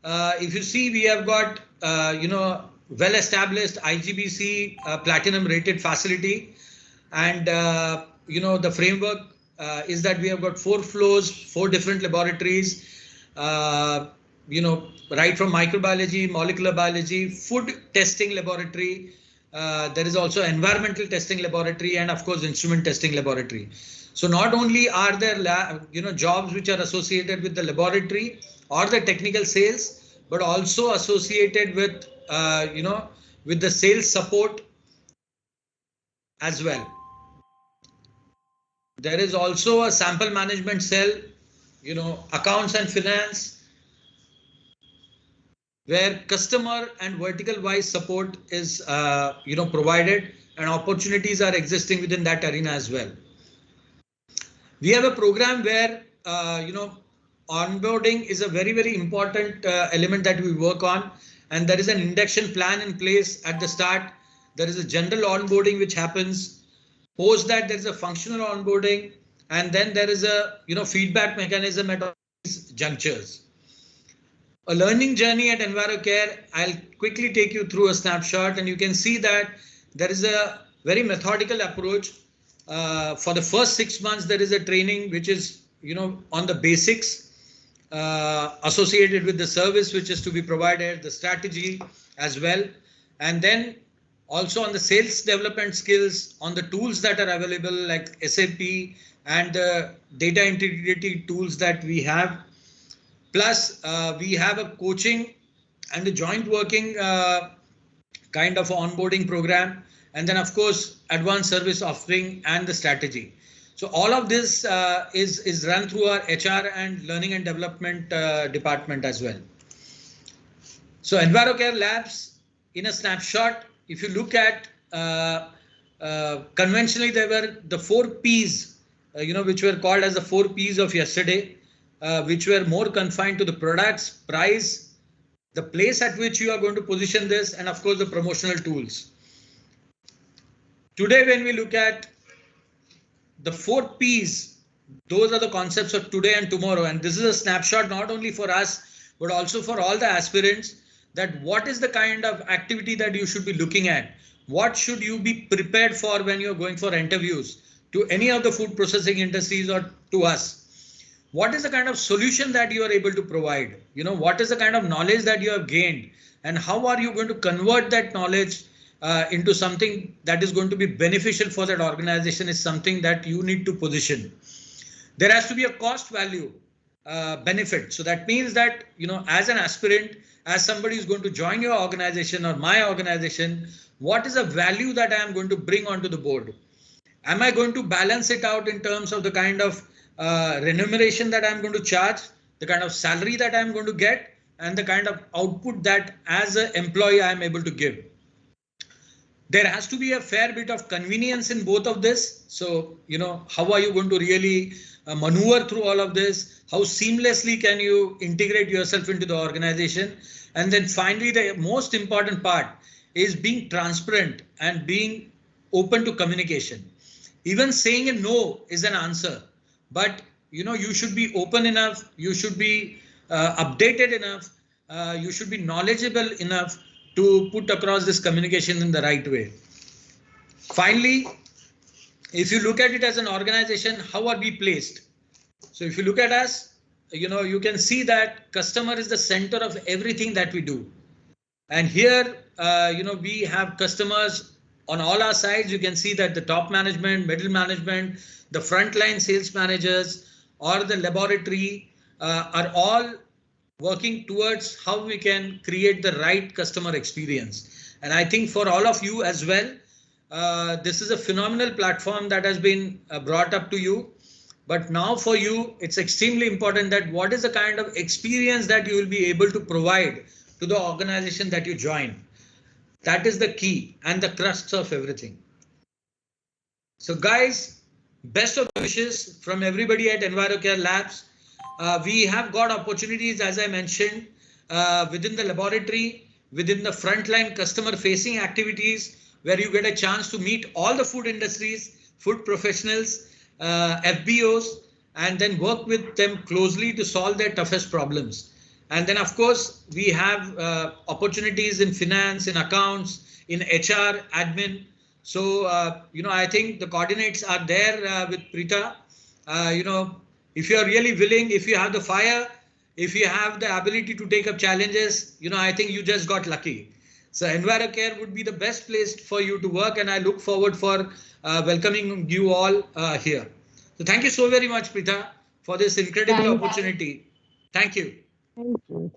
If you see, we have got, well-established IGBC platinum rated facility. And, the framework is that we have got 4 floors, 4 different laboratories, right from microbiology, molecular biology, food testing laboratory. There is also environmental testing laboratory and of course instrument testing laboratory. So not only are there jobs which are associated with the laboratory or the technical sales, but also associated with with the sales support as well. There is also a sample management cell, accounts and finance, where customer and vertical wise support is provided, and opportunities are existing within that arena as well. We have a program where onboarding is a very, very important element that we work on, and there is an induction plan in place at the start. There is a general onboarding which happens. Post that, there is a functional onboarding, and then there is a feedback mechanism at all these junctures. A learning journey at Envirocare. I'll quickly take you through a snapshot, and you can see that there is a very methodical approach. For the first 6 months, there is a training which is on the basics associated with the service which is to be provided, the strategy as well, and then also on the sales development skills, on the tools that are available like SAP and the data integrity tools that we have. Plus, we have a coaching and a joint working kind of onboarding program. and then of course advanced service offering and the strategy. So all of this is run through our HR and learning and development department as well. So Envirocare Labs, in a snapshot, if you look at conventionally, there were the 4 P's, which were called as the 4 P's of yesterday, which were more confined to the products, price, the place at which you are going to position this, and of course the promotional tools. Today, when we look at the 4 P's, those are the concepts of today and tomorrow. And this is a snapshot not only for us, but also for all the aspirants, that what is the kind of activity that you should be looking at? What should you be prepared for when you're going for interviews to any of the food processing industries or to us? What is the kind of solution that you are able to provide? What is the kind of knowledge that you have gained, and how are you going to convert that knowledge into something that is going to be beneficial for that organization is something that you need to position. There has to be a cost value benefit. So that means that, as an aspirant, as somebody is going to join your organization or my organization, what is the value that I am going to bring onto the board? Am I going to balance it out in terms of the kind of remuneration that I'm going to charge, the kind of salary that I'm going to get, and the kind of output that as an employee I am able to give? There has to be a fair bit of convenience in both of this. So, how are you going to really maneuver through all of this? How seamlessly can you integrate yourself into the organization? And then finally, the most important part is being transparent and being open to communication. Even saying a no is an answer, but you should be open enough, you should be updated enough, you should be knowledgeable enough to put across this communication in the right way. Finally, if you look at it as an organization, how are we placed? So if you look at us, you can see that customer is the center of everything that we do. And here, we have customers on all our sides. You can see that the top management, middle management, the frontline sales managers, or the laboratory are all working towards how we can create the right customer experience. And I think for all of you as well, this is a phenomenal platform that has been brought up to you. But now for you, it's extremely important that what is the kind of experience that you will be able to provide to the organization that you join. That is the key and the crux of everything. So guys, best of wishes from everybody at Envirocare Labs. We have got opportunities, as I mentioned, within the laboratory, within the frontline customer facing activities, where you get a chance to meet all the food industries, food professionals, FBOs, and then work with them closely to solve their toughest problems. And then, of course, we have opportunities in finance, in accounts, in HR, admin. So, I think the coordinates are there with Preeta. If you are really willing, if you have the fire, if you have the ability to take up challenges, I think you just got lucky. So Envirocare would be the best place for you to work, and I look forward for welcoming you all here. So thank you so very much, Preeta, for this incredible opportunity. Thank you.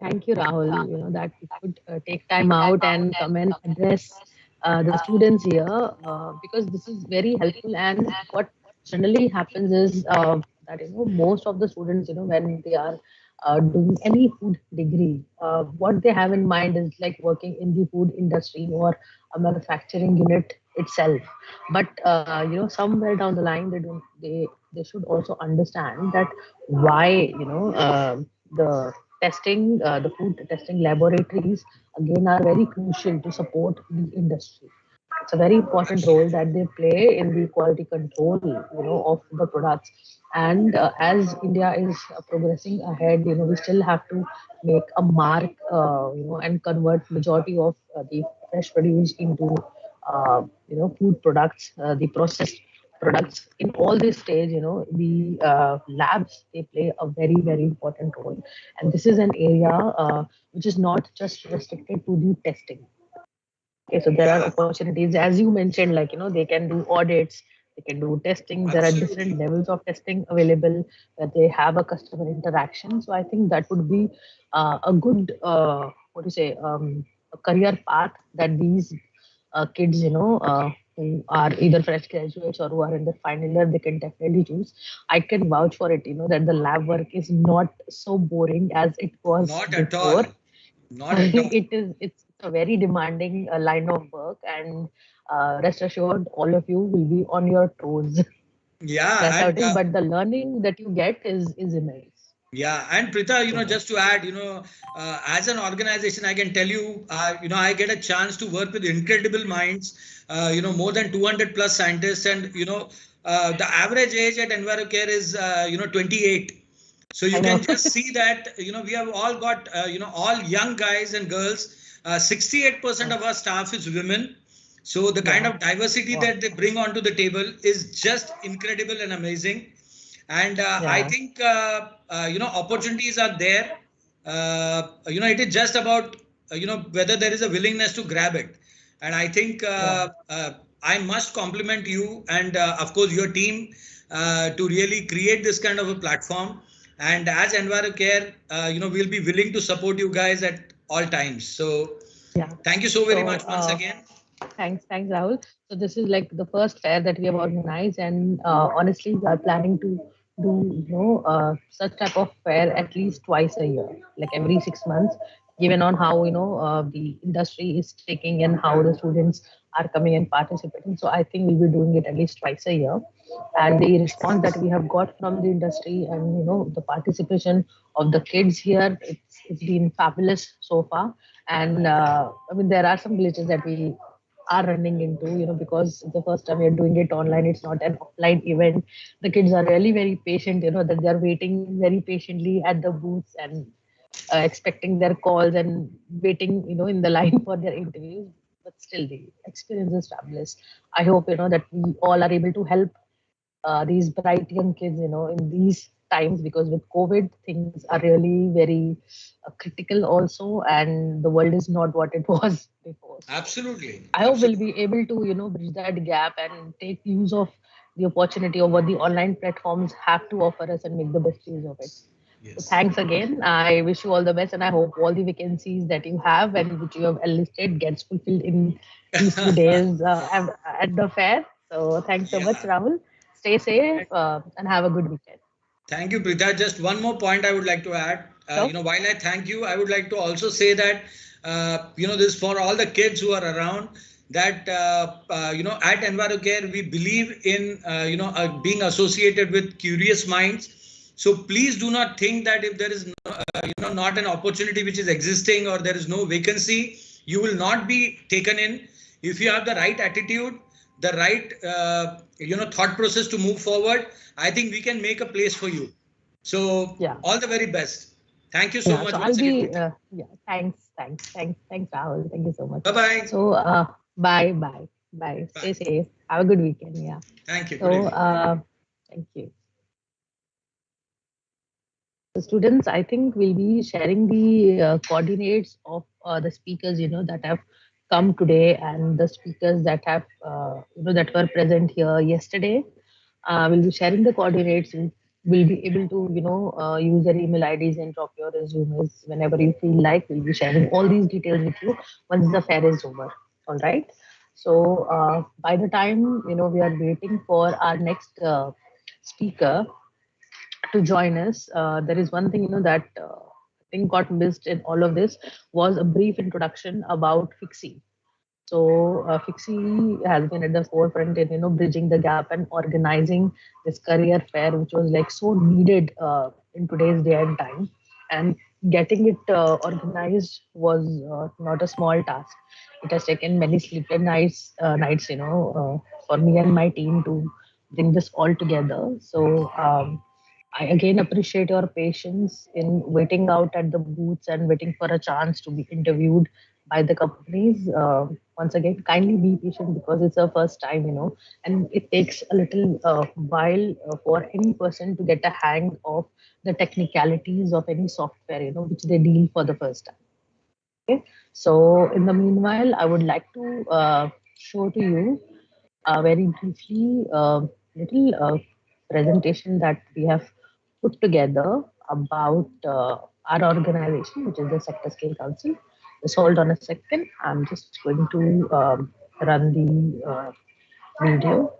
Thank you, Rahul. That you could take time out and come and address the students here, because this is very helpful. And what generally happens is that most of the students, when they are doing any food degree, what they have in mind is like working in the food industry or a manufacturing unit itself. But somewhere down the line, they should also understand that why the testing, the food testing laboratories again are very crucial to support the industry. It's a very important role that they play in the quality control, of the products. And as India is progressing ahead, we still have to make a mark, and convert majority of the fresh produce into, food products, the processed products. In all this stage, the labs, they play a very, very important role. And this is an area which is not just restricted to the testing. Okay, so there are opportunities, as you mentioned, like, they can do audits, they can do testing. There are different levels of testing available where they have a customer interaction. So I think that would be a good, a career path that these kids, who are either fresh graduates or who are in their final year, they can definitely choose. I can vouch for it, that the lab work is not so boring as it was Not at all. before. Not at all. It's a very demanding line of work, and rest assured, all of you will be on your toes. Yeah, That's how and it is. But the learning that you get is immense. yeah, and Prita, So, just to add, as an organization, I can tell you, I get a chance to work with incredible minds, more than 200 plus scientists, and the average age at Envirocare is 28. So I you know. can just see that, we have all got, all young guys and girls. 68% of our staff is women. So the kind Yeah. of diversity Wow. that they bring onto the table is just incredible and amazing. And I Yeah. think, opportunities are there. It is just about, whether there is a willingness to grab it. And I think Yeah. I must compliment you and, of course, your team to really create this kind of a platform. And as Envirocare, we'll be willing to support you guys at all times. So Yeah. thank you so very So much once again. thanks, Rahul. So this is like the first fair that we have organized, and honestly, we are planning to do such type of fair at least twice a year, like every 6 months, given on how the industry is taking and how the students are coming and participating. So I think we'll be doing it at least twice a year, and the response that we have got from the industry and the participation of the kids here, it's been fabulous so far. And I mean, there are some glitches that we are running into, because the first time you're doing it online, it's not an offline event. The kids are really very patient, that they're waiting very patiently at the booths and expecting their calls and waiting, in the line for their interviews. But still, the experience is fabulous. I hope, that we all are able to help these bright young kids, in these times, because with COVID, things are really very critical also, and the world is not what it was before. So Absolutely. I hope we'll Absolutely. be able to, bridge that gap and take use of the opportunity of what the online platforms have to offer us and make the best use of it. So Yes. thanks again. I wish you all the best, and I hope all the vacancies that you have and which you have enlisted gets fulfilled in these few days at the fair. So thanks so much, Yeah. Rahul. Stay safe and have a good weekend. Thank you, Prita. Just one more point I would like to add. So While I thank you, I would like to also say that, this for all the kids who are around, that, at Envirocare, we believe in, being associated with curious minds. So please do not think that if there is, not an opportunity which is existing or there is no vacancy, you will not be taken in. If you have the right attitude, the right, thought process to move forward, I think we can make a place for you. So yeah, all the very best. Thank you so yeah. much So I'll once again, be Prita. yeah. Thanks, Rahul. Thank you so much. Bye-bye. So bye. Stay Bye. safe. Have a good weekend. Yeah. Thank you. Good So evening. thank you. The students, I think, will be sharing the coordinates of the speakers, that have come today, and the speakers that have, that were present here yesterday. We'll be sharing the coordinates. We'll be able to, use their email IDs and drop your resumes whenever you feel like. We'll be sharing all these details with you once the fair is over. All right. So by the time, we are waiting for our next speaker to join us, there is one thing that I think got missed in all of this was a brief introduction about FICSI. So FICSI has been at the forefront in bridging the gap and organizing this career fair, which was like so needed in today's day and time. And getting it organized was not a small task. It has taken many sleepless nights, for me and my team to bring this all together. So I again appreciate your patience in waiting out at the booths and waiting for a chance to be interviewed by the companies. Once again, kindly be patient because it's our first time, and it takes a little while for any person to get a hang of the technicalities of any software, which they deal for the first time. Okay. So in the meanwhile, I would like to show to you very briefly little presentation that we have put together about our organization, which is the Sector Scale Council. Just hold on a second. I'm just going to run the video.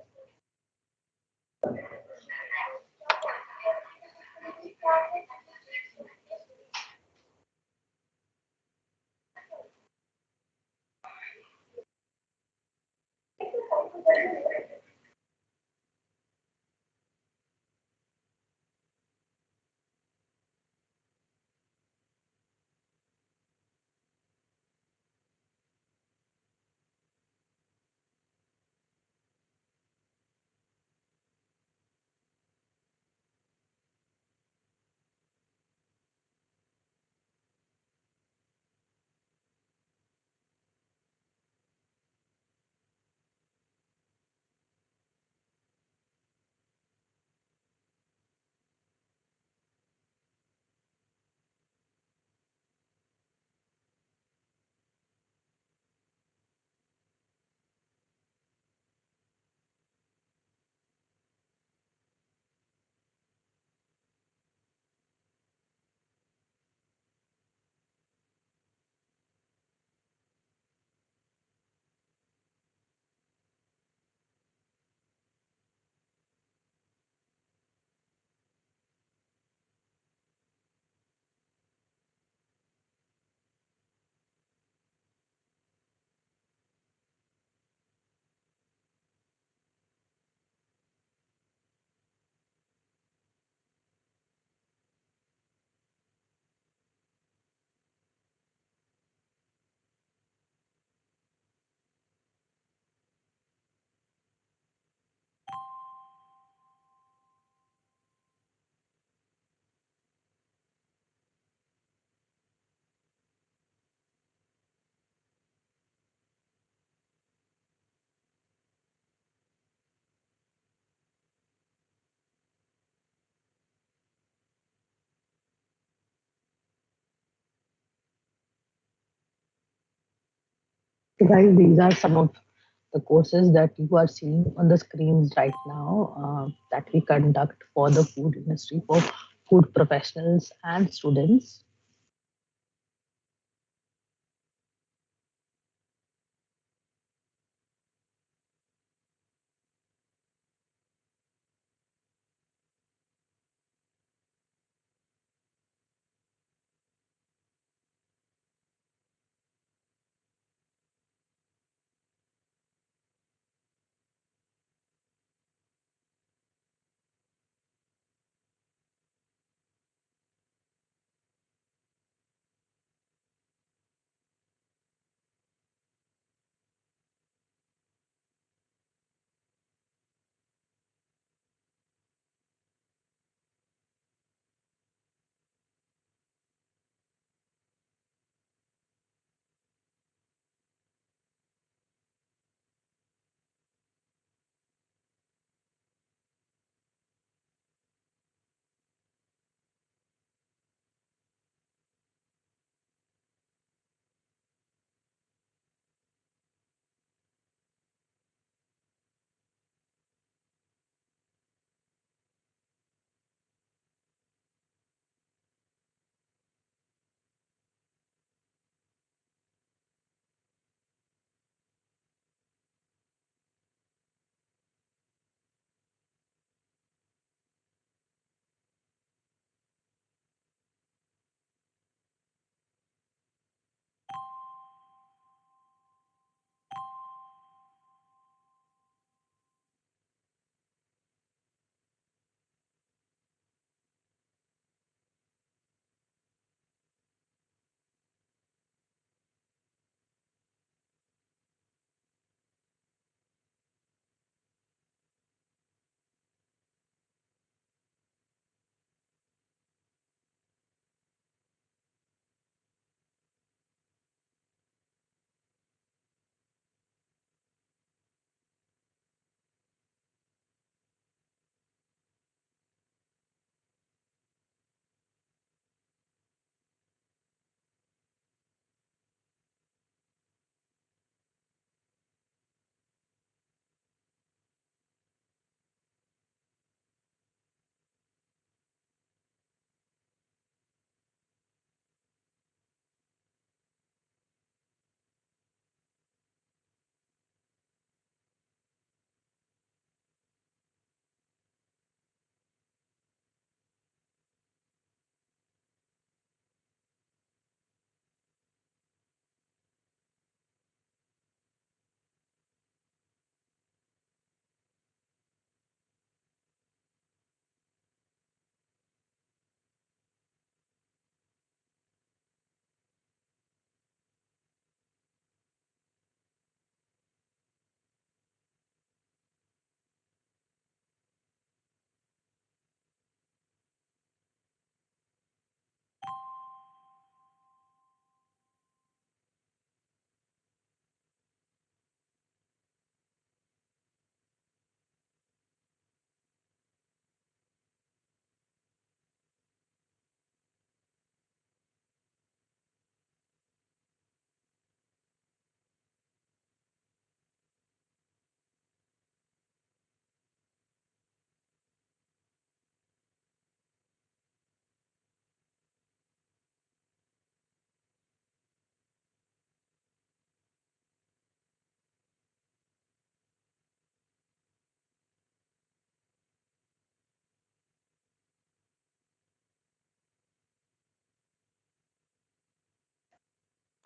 So guys, these are some of the courses that you are seeing on the screens right now that we conduct for the food industry, for food professionals and students.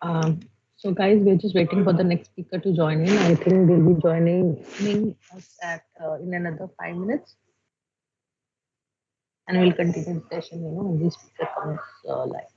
So guys, we're just waiting for the next speaker to join in. I think they'll be joining us at in another 5 minutes, and we'll continue the session. When this speaker comes live.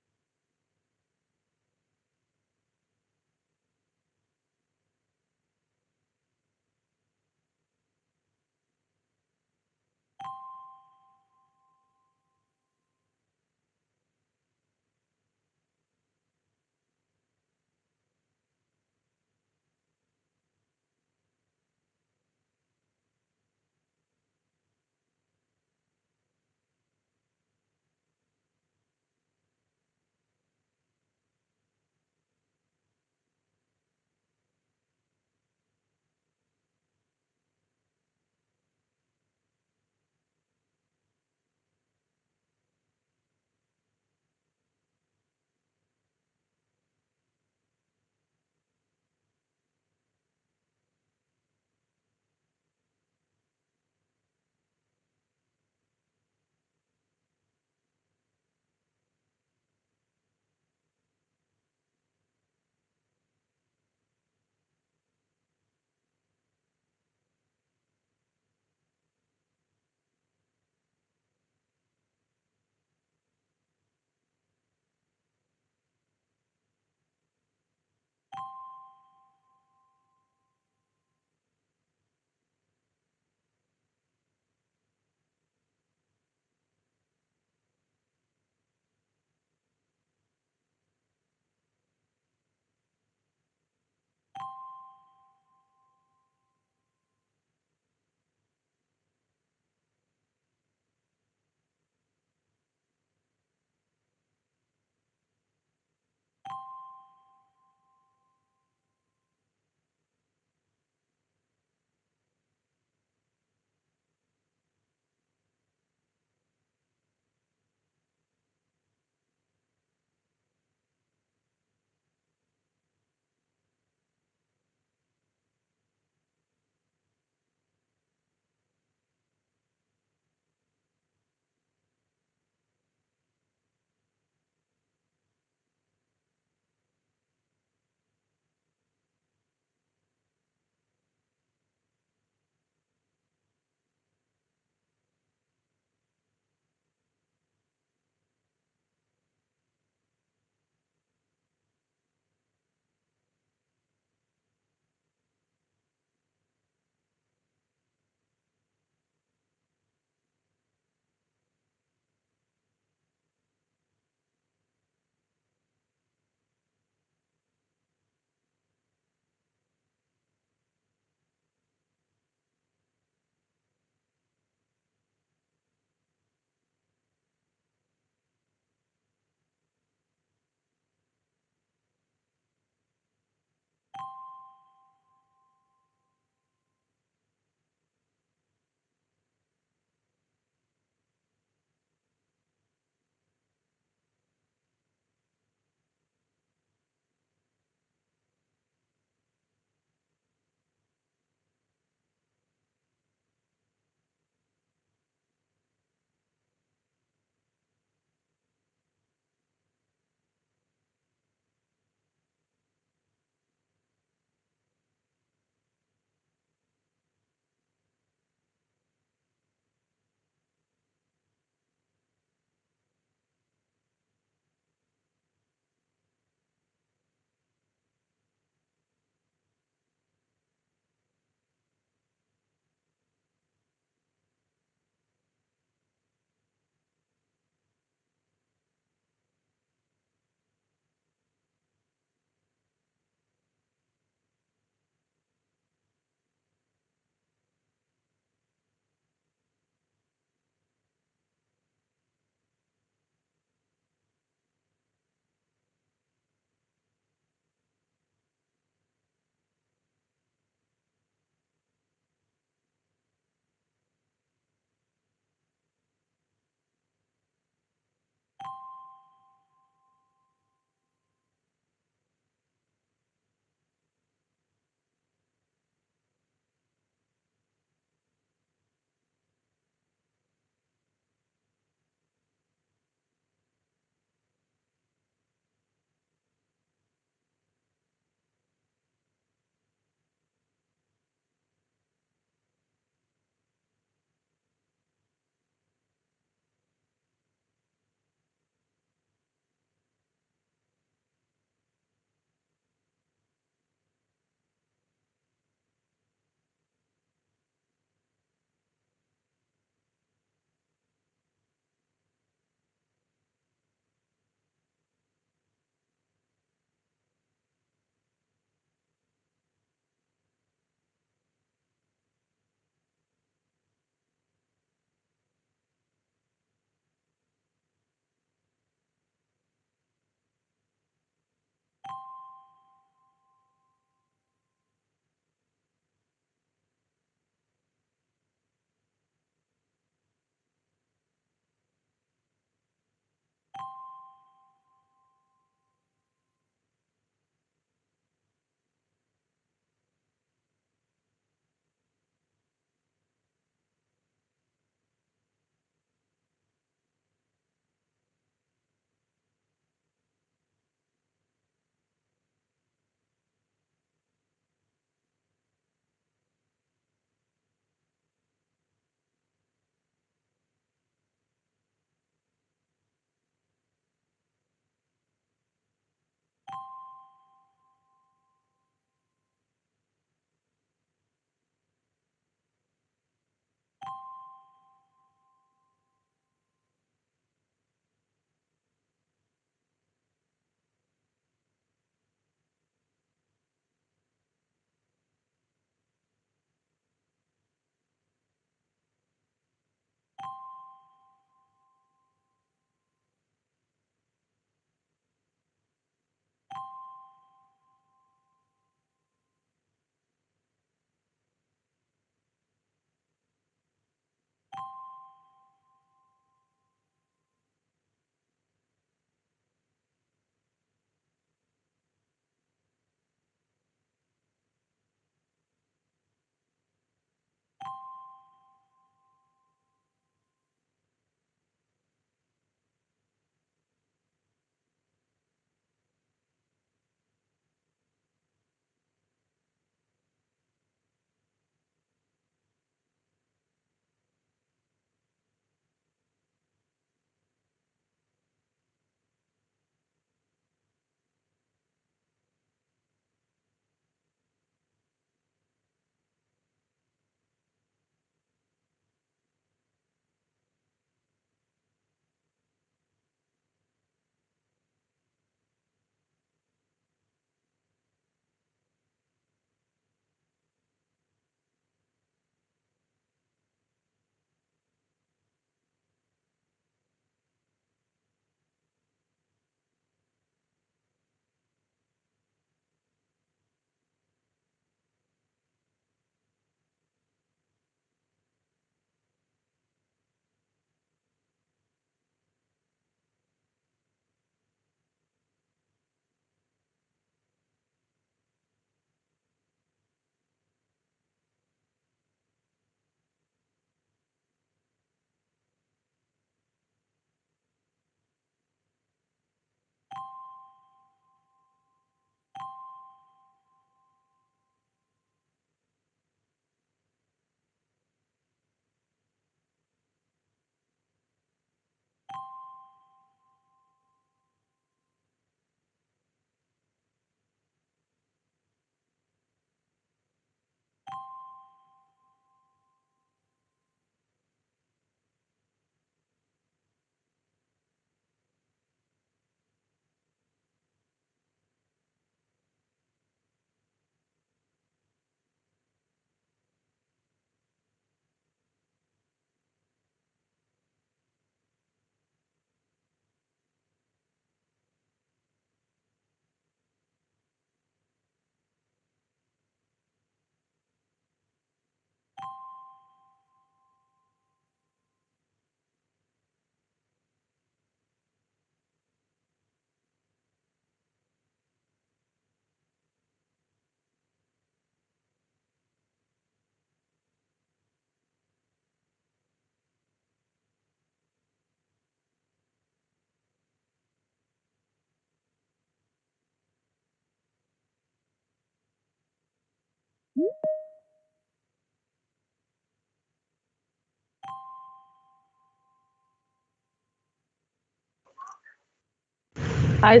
Hi,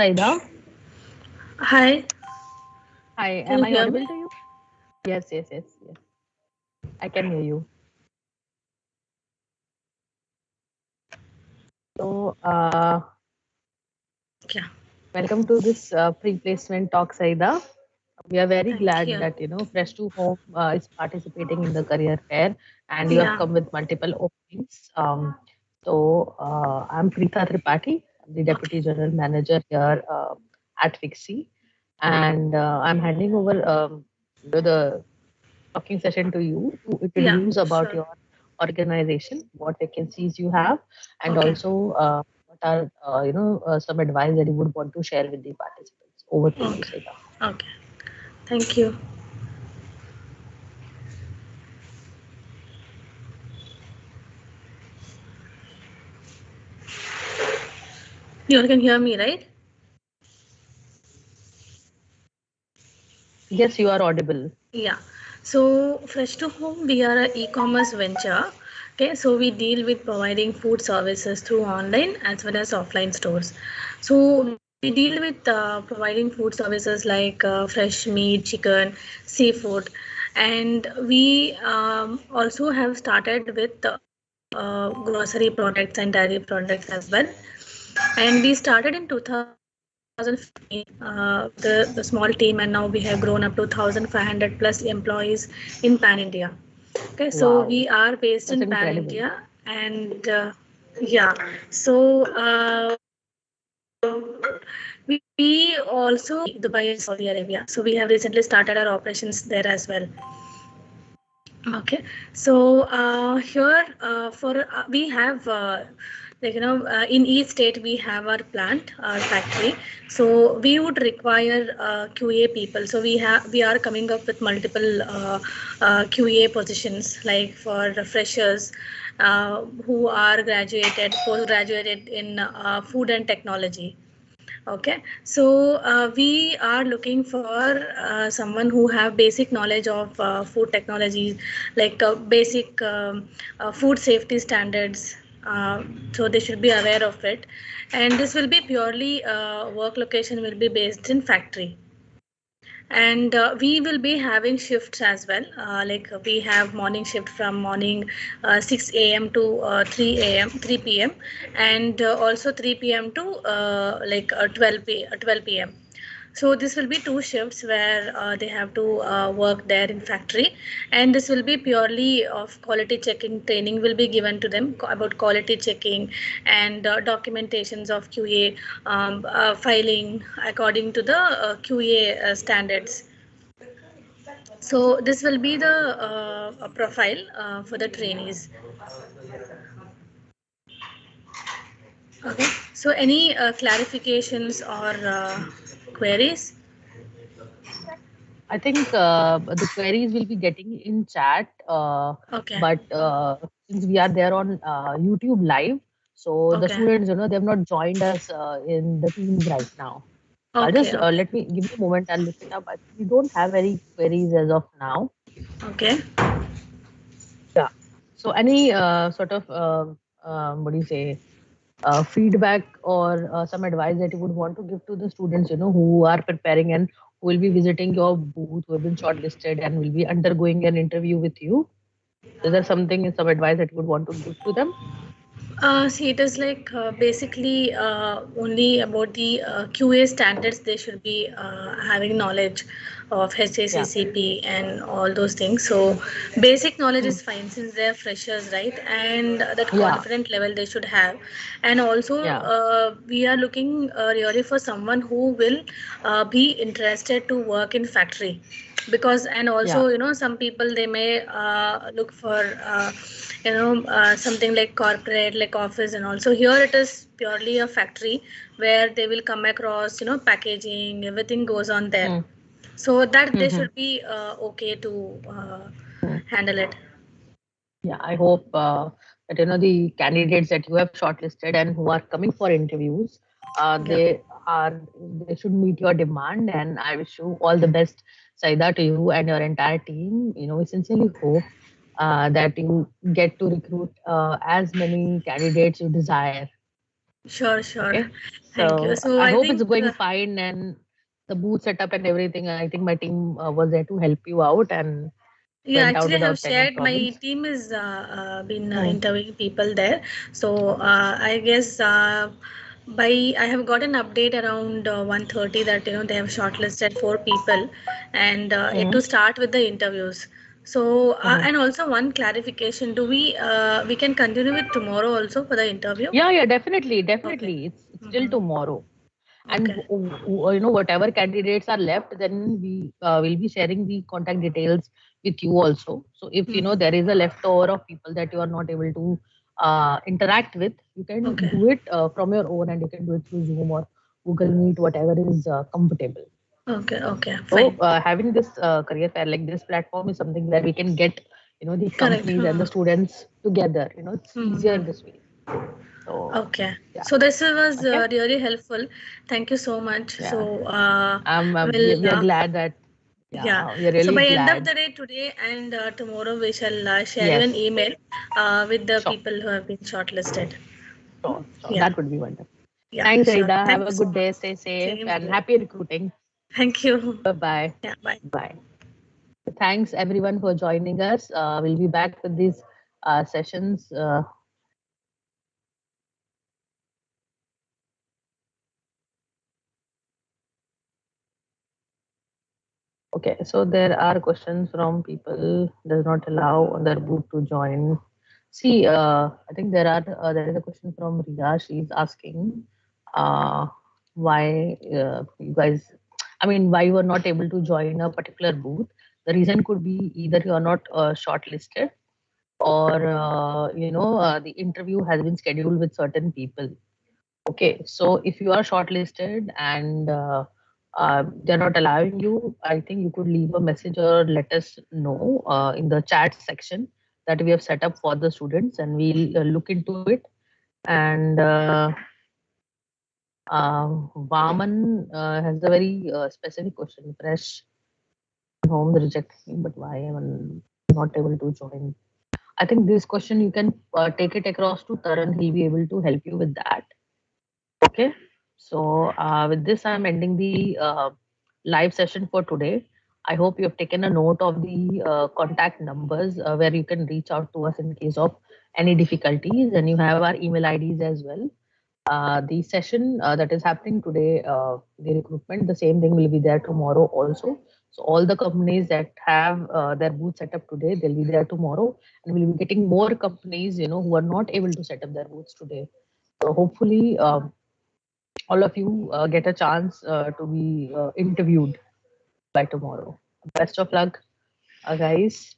Saida. Hi, Hi, can am you I hear audible me? to you? Yes, yes, yes, yes. I can hear you. So, Yeah, welcome to this pre-placement talk, Saida. We are very thank glad you. that Fresh to Home is participating in the career fair, and you have Yeah, come with multiple openings. So, I'm Preetha Tripathi, the okay, Deputy General Manager here at FICSI, and I'm handing over the talking session to you to yeah, introduce about sure. your organization, what vacancies you have, and Okay, also what are some advice that you would want to share with the participants. Over to you, okay, Saida. okay. Thank you. You all can hear me, right? Yes, you are audible. Yeah. So, Fresh to Home, we are a e-commerce venture. Okay, so we deal with providing food services through online as well as offline stores. So we deal with providing food services like fresh meat, chicken, seafood, and we also have started with grocery products and dairy products as well. And we started in 2015 with a small team, and now we have grown up to 1,500 plus employees in Pan India. Okay, so we are Wow, based in Pan that's India, incredible. and yeah, so we also Dubai and Saudi Arabia. So we have recently started our operations there as well. Okay, so here for we have in each state we have our plant, our factory. So we would require QA people. So we are coming up with multiple QA positions like for freshers who are graduated, post graduated in food and technology. Okay, so we are looking for someone who have basic knowledge of food technologies, like basic food safety standards. So they should be aware of it, and this will be purely work location will be based in factory. And we will be having shifts as well, like we have morning shift from morning 6 a.m. to 3 p.m, and also 3 p.m. to 12 p.m. So this will be two shifts where they have to work there in factory, and this will be purely of quality checking. Training will be given to them about quality checking and documentations of QA, filing according to the QA standards. So this will be the profile for the trainees. Okay. So any clarifications or queries? I think the queries will be getting in chat, Okay. but since we are there on YouTube live, so the Okay. students, they have not joined us in the teams right now. So I'll just Okay. Okay. let me give me a moment. I'll look it up. I think we don't have any queries as of now. Okay. Yeah. So any sort of what do you say feedback or some advice that you would want to give to the students, who are preparing and who will be visiting your booth, who have been shortlisted and will be undergoing an interview with you? Is there something, some advice that you would want to give to them? See, it is like basically only about the QA standards. They should be having knowledge of Yeah. HACCP and all those things. So, basic knowledge Hmm. is fine since they're freshers, right? And that Yeah. confident level they should have. And also, Yeah. we are looking really for someone who will be interested to work in factory, because and Yeah. also some people they may look for something like corporate, like office, and also here it is purely a factory where they will come across packaging, everything goes on there, Hmm. so that they Hmm. should be okay to Hmm. handle it. Yeah, I hope that the candidates that you have shortlisted and who are coming for interviews, Yeah. they should meet your demand. And I wish you all the best, Saida, to you and your entire team. We sincerely hope that you get to recruit as many candidates you desire. Sure, sure. Okay, Thank you. so So I I hope it's think, going fine, and the booth setup and everything. I think my team was there to help you out and yeah, went out actually, I have without any shared, my problems. team is been Hmm. interviewing people there. So I guess I have got an update around 1:30 that they have shortlisted 4 people, and yet Hmm. to start with the interviews. So Hmm. and also one clarification: do we can continue with tomorrow also for the interview? Yeah, definitely, Okay. definitely. It's still Mm-hmm. tomorrow. And Okay. whatever candidates are left, then we will be sharing the contact details with you also. So if Mm-hmm. there is a leftover of people that you are not able to interact with, you can Okay. do it from your own, and you can do it through Zoom or Google Meet, whatever is comfortable. Okay. Okay. So Fine. having this career fair like this platform is something where we can get the Correct. companies and the students together. It's easier Mm-hmm. this way. So Okay, yeah. so this was Okay. really helpful. Thank you so much. Yeah. So, We are glad that, yeah. yeah, we are So really by end of glad. the day today and tomorrow, we shall share you an Yes, email with the sure, people who have been shortlisted. sure. Yeah, That would be wonderful. yeah, Thanks, sure. Rita. Have Thank a you so good much. day. Stay safe Same and here. happy recruiting. Thank you. Bye bye. Yeah, bye. Bye. Thanks everyone for joining us. We'll be back with these sessions. Okay, so there are questions from people does not allow on their booth to join. See, I think there is a question from Riya. She's asking why you guys, I mean, why you are not able to join a particular booth. The reason could be either you are not shortlisted, or the interview has been scheduled with certain people. Okay, so if you are shortlisted and they're not allowing you, I think you could leave a message or let us know in the chat section that we have set up for the students, and we'll look into it. And Vaman has a very specific question. Fresh home rejecting, but why am I not able to join? I think this question you can take it across to Taran. He'll be able to help you with that. Okay. So with this, I'm ending the live session for today. I hope you have taken a note of the contact numbers where you can reach out to us in case of any difficulties, and you have our email IDs as well. The session that is happening today, the recruitment, the same thing will be there tomorrow also. So all the companies that have their booth set up today, they'll be there tomorrow, and we'll be getting more companies, who are not able to set up their booths today. So hopefully, all of you get a chance to be interviewed by tomorrow. Best of luck, guys.